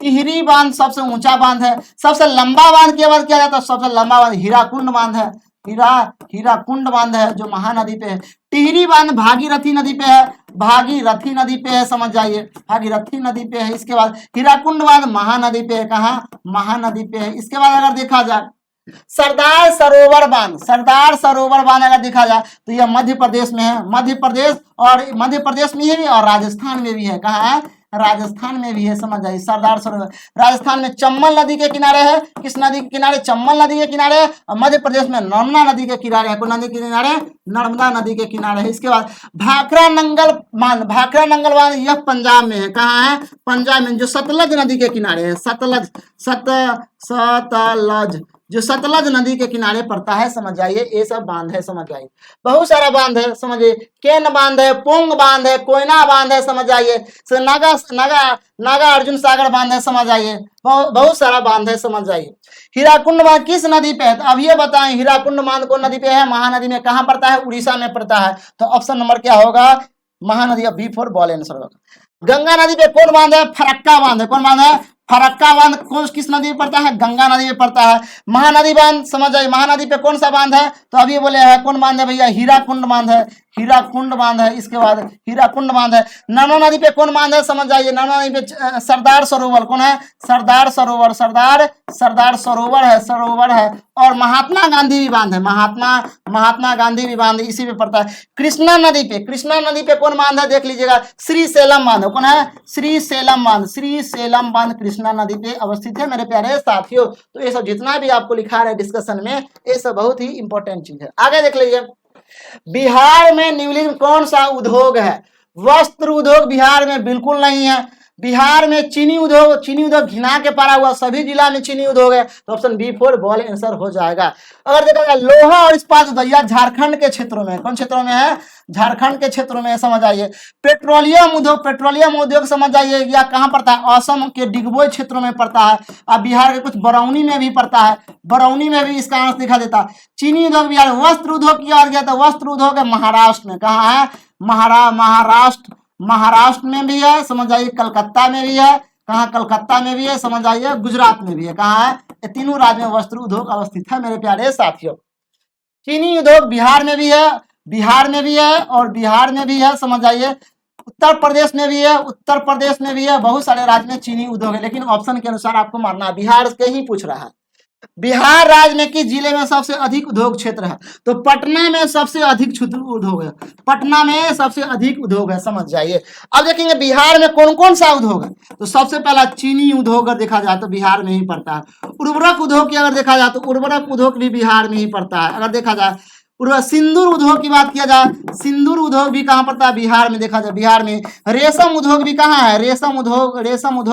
टिहरी बांध सबसे ऊंचा बांध है। सबसे लंबा बांध की बात किया जाए तो सबसे लंबा बांध हीराकुंड बांध है, हीराकुंड बांध है जो महानदी पे है। टिहरी बांध भागीरथी नदी पे है, भागीरथी नदी पे है, समझ जाइए, भागीरथी नदी पे है। इसके बाद हीराकुंड बांध महानदी पे है, कहाँ, महानदी पे है। इसके बाद अगर देखा जाए सरदार सरोवर बांध अगर देखा जाए तो यह मध्य प्रदेश में है, मध्य प्रदेश में ही और राजस्थान में भी है। कहाँ है, राजस्थान में भी है, समझ जाइए। सरदार सरोवर राजस्थान में चंबल नदी के किनारे है, किस नदी के किनारे, चंबल नदी के किनारे। और मध्य प्रदेश में नर्मदा नदी के किनारे है, कौन नदी के किनारे, नर्मदा नदी के किनारे है। इसके बाद भाखरा नंगल बांध यह पंजाब में है। कहाँ है, पंजाब में, जो सतलज नदी के किनारे है, सतलज जो सतलज नदी के किनारे पड़ता है, समझ जाइए। ये सब बांध है, समझ जाइए। बहुत सारा बांध है, समझिए। केन बांध है, पोंग बांध है, कोयना बांध है, समझ जाइए। नागा अर्जुन सागर बांध है, समझ जाइए। बहुत सारा बांध है, समझ जाइए। हीराकुंड बांध किस नदी पे है, तो अब ये बताएं हीराकुंड बांध कौन नदी पे है, महानदी में। कहाँ पड़ता है, उड़ीसा में पड़ता है। तो ऑप्शन नंबर क्या होगा, Mahanadi, B for ball answer होगा। गंगा नदी पे कौन बांध है? फरक्का बांध है। कौन बांध है? फरक्का बांध। कौन किस नदी में पड़ता है? गंगा नदी में पड़ता है। महानदी बांध समझ आइए, महानदी पे कौन सा बांध है? तो अभी बोले है कौन बांध है भैया? हीराकुंड बांध है, हीराकुंड बांध है। इसके बाद हीराकुंड बांध है। नर्मदा नदी पे कौन बांध है? समझ जाइए, नर्मदा नदी पे सरदार सरोवर। कौन है? सरदार सरोवर, सरदार सरोवर है, सरोवर है। और महात्मा गांधी भी बांध है, महात्मा गांधी भी बांध इसी पे पड़ता है। कृष्णा नदी पे कौन बांध है? देख लीजिएगा, श्री सेलम बांध। कौन है? श्री सेलम बांध कृष्णा नदी पे अवस्थित है मेरे प्यारे साथियों। तो ये सब जितना भी आपको लिखा है डिस्कशन में, ये सब बहुत ही इंपॉर्टेंट चीज है। आगे देख लीजिए, बिहार में निम्नलिखित में कौन सा उद्योग है? वस्त्र उद्योग बिहार में बिल्कुल नहीं है। बिहार में चीनी उद्योग घिना के पड़ा हुआ, सभी जिला में चीनी उद्योग है। तो option B for ball answer हो जाएगा। अगर देखा जाए लोहा और इस्पात उद्योग झारखंड के क्षेत्रों में, कौन क्षेत्रों में है? झारखंड के क्षेत्रों में, समझ आइए। पेट्रोलियम उद्योग समझ आइए, या कहाँ पड़ता है? असम के डिगबोई क्षेत्रों में पड़ता है। अब बिहार के कुछ बरौनी में भी पड़ता है, बरौनी में भी इसका आंसर दिखा देता है। चीनी उद्योग बिहार। वस्त्र उद्योग की ओर गया तो वस्त्र उद्योग है महाराष्ट्र में। कहाँ है? महाराष्ट्र में भी है, समझ आइए। कलकत्ता में भी है। कहाँ? कलकत्ता में भी है, समझ आइए। गुजरात में भी है। कहाँ है? ये तीनों राज्य में वस्त्र उद्योग अवस्थित है मेरे प्यारे साथियों। चीनी उद्योग बिहार में भी है, और बिहार में भी है, समझ आइए। उत्तर प्रदेश में भी है, बहुत सारे राज्य में चीनी उद्योग है। लेकिन ऑप्शन के अनुसार आपको मानना, बिहार के ही पूछ रहा है। बिहार राज्य में किस जिले में सबसे अधिक उद्योग क्षेत्र है? तो पटना में सबसे अधिक उद्योग है, पटना में सबसे अधिक उद्योग है, समझ जाइए। अब देखेंगे बिहार में कौन कौन सा उद्योग है। तो सबसे पहला चीनी उद्योग अगर देखा जाए तो बिहार में ही पड़ता है। उर्वरक उद्योग की अगर देखा जाए तो उर्वरक उद्योग भी बिहार में ही पड़ता है। अगर देखा जाए सिंदूर उद्योग की बात किया जाए, सिंदूर उद्योग भी कहाँ पड़ता है? बिहार में। देखा जाए बिहार में। रेशम उद्योग भी कहाँ है? रेशम उद्योग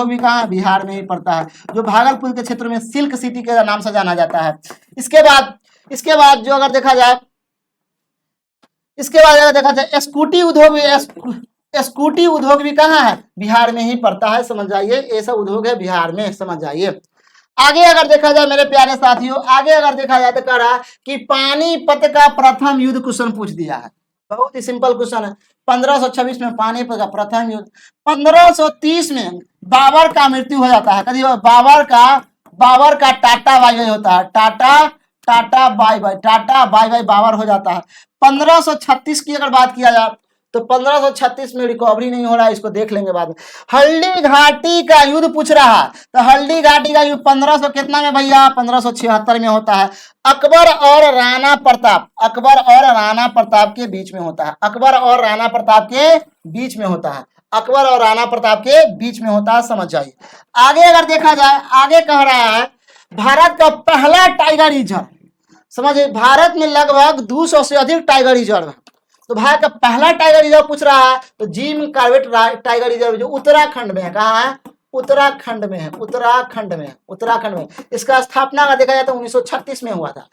भी कहाँ है? बिहार में ही पड़ता है, जो भागलपुर के क्षेत्र में सिल्क सिटी के नाम से जाना जाता है। इसके बाद जो अगर देखा जाए, स्कूटी उद्योग भी कहाँ है? बिहार में ही पड़ता है, समझ जाइए। ये सब उद्योग है बिहार में, समझ जाइए। आगे अगर देखा जाए मेरे प्यारे साथियों, तो कह रहा है कि पानीपत का प्रथम युद्ध क्वेश्चन पूछ दिया है। बहुत ही सिंपल क्वेश्चन है। 1526 में पानीपत का प्रथम युद्ध। 1530 में बाबर का मृत्यु हो जाता है। कभी बाबर का टाटा बाई बाई होता है, टाटा बाई बाई बाबर हो जाता है। 1536 की अगर बात किया जाए तो 1536 में रिकवरी नहीं हो रहा है, इसको देख लेंगे बाद में। हल्दी घाटी का युद्ध पूछ रहा है, तो हल्दी घाटी का युद्ध 1500 कितना में भैया? 1576 में होता है। अकबर और राणा प्रताप के बीच में होता है। अकबर और राणा प्रताप के बीच में होता है, समझ जाइए। आगे अगर देखा जाए, आगे कह रहा है भारत का पहला टाइगर रिजर्व, समझिए। भारत में लगभग 200 से अधिक टाइगर रिजर्व है। तो भारत का पहला टाइगर रिजर्व पूछ रहा है, तो जिम कॉर्बेट टाइगर रिजर्व जो उत्तराखंड में है। कहाँ है? उत्तराखंड में। इसका स्थापना का देखा जाए तो 1936 में हुआ था।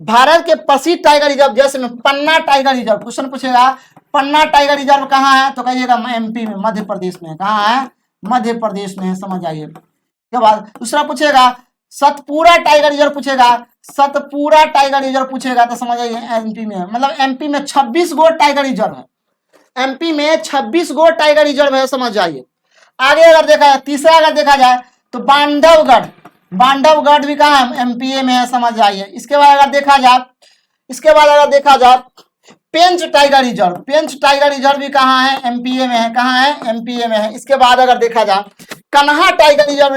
भारत के प्रसिद्ध टाइगर रिजर्व जैसे में पन्ना टाइगर रिजर्व, क्वेश्चन पूछेगा पन्ना टाइगर रिजर्व कहाँ है? तो कहिएगा एमपी में, मध्य प्रदेश में। कहाँ है? मध्य प्रदेश में है, समझ आइए। के बाद दूसरा पूछेगा सतपुरा टाइगर रिजर्व पूछेगा, तो समझ आइए एमपी में, मतलब एमपी में 26 गो टाइगर रिजर्व है, समझ जाइए। आगे अगर देखा जाए, तीसरा अगर देखा जाए तो बांधवगढ़ भी कहाँ है? एमपी में है, समझ जाइए। इसके बाद अगर देखा जाए पेंच टाइगर रिजर्व भी कहाँ है? एमपीए में है। कहाँ है? एमपीए में है। इसके बाद अगर देखा जाए कन्हा टाइगर रिजर्व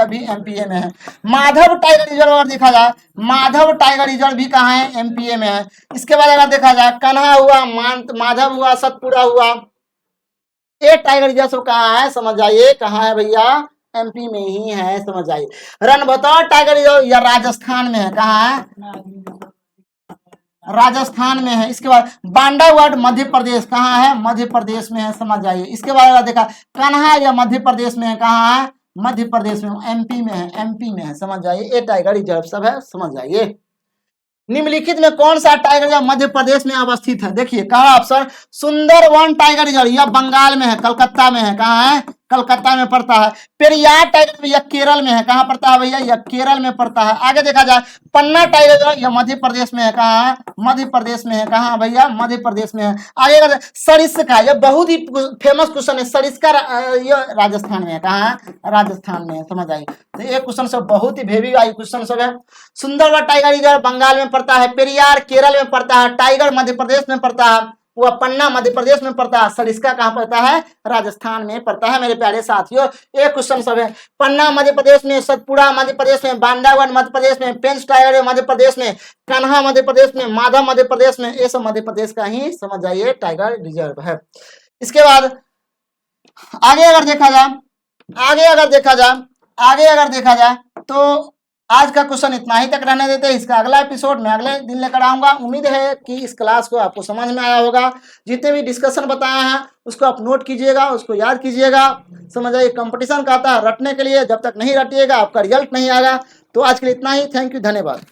भी एमपीए में है। माधव टाइगर रिजर्व अगर देखा जाए, माधव टाइगर रिजर्व भी कहाँ है? एमपीए में है। इसके बाद अगर देखा जाए कन्हा हुआ, माधव हुआ, सतपुरा हुआ, ये टाइगर रिजर्व कहाँ है? समझ जाइए। कहाँ है भैया? एमपी में ही है, समझ जाइए। रणभौतौर टाइगर रिजर्व या राजस्थान में है। कहाँ है? राजस्थान में है। इसके बाद बांडवगढ़ मध्य प्रदेश, कहाँ है? मध्य प्रदेश में है, समझ जाइए। इसके बाद अगर देखा कन्हा या मध्य प्रदेश में है, कहाँ है? मध्य प्रदेश में, एमपी में है, समझ जाइए। ये टाइगर रिजर्व सब है, समझ जाइए। निम्नलिखित में कौन सा टाइगर रिजर्व मध्य प्रदेश में अवस्थित है? देखिए कहा ऑप्शन सुंदरवन टाइगर रिजर्व, यह बंगाल में है, कलकत्ता में है। कहाँ है? कलकत्ता में पड़ता है। पेरियार टाइगर भैया केरल में है, कहाँ पड़ता है भैया, यह केरल में पड़ता है। आगे देखा जाए पन्ना टाइगर यह मध्य प्रदेश में है, कहाँ है, मध्य प्रदेश में है, कहाँ भैया, मध्य प्रदेश में है। आगे देखा जाए सरिस्का, यह बहुत ही फेमस क्वेश्चन है, सरिस्का यह राजस्थान में है, कहाँ है, राजस्थान में है, समझ आई। तो ये क्वेश्चन सब बहुत ही हेवी वाली क्वेश्चन सब है। सुंदरबन टाइगर रिजर्व बंगाल में पड़ता है, पेरियार केरल में पड़ता है, टाइगर मध्य प्रदेश में पड़ता है, वह पन्ना मध्य प्रदेश में पड़ता है, सरिस्का कहाँ पड़ता है, राजस्थान में पड़ता है मेरे प्यारे साथियों। एक क्वेश्चन सब है, पन्ना मध्य प्रदेश में, सतपुड़ा मध्य प्रदेश में, बांदावन मध्य प्रदेश में, पेंच टाइगर मध्य प्रदेश में, कान्हा मध्य प्रदेश में, माधव मध्य प्रदेश में, ये सब मध्य प्रदेश का ही समझ जाइए टाइगर रिजर्व है। इसके बाद आगे अगर देखा जाए आगे अगर देखा जाए तो आज का क्वेश्चन इतना ही तक रहने देते हैं। इसका अगला एपिसोड मैं अगले दिन लेकर आऊंगा। उम्मीद है कि इस क्लास को आपको समझ में आया होगा। जितने भी डिस्कशन बताए हैं उसको आप नोट कीजिएगा, उसको याद कीजिएगा। समझ आइए, कंपटीशन का आता है रटने के लिए, जब तक नहीं रटिएगा आपका रिजल्ट नहीं आएगा। तो आज के लिए इतना ही। थैंक यू, धन्यवाद।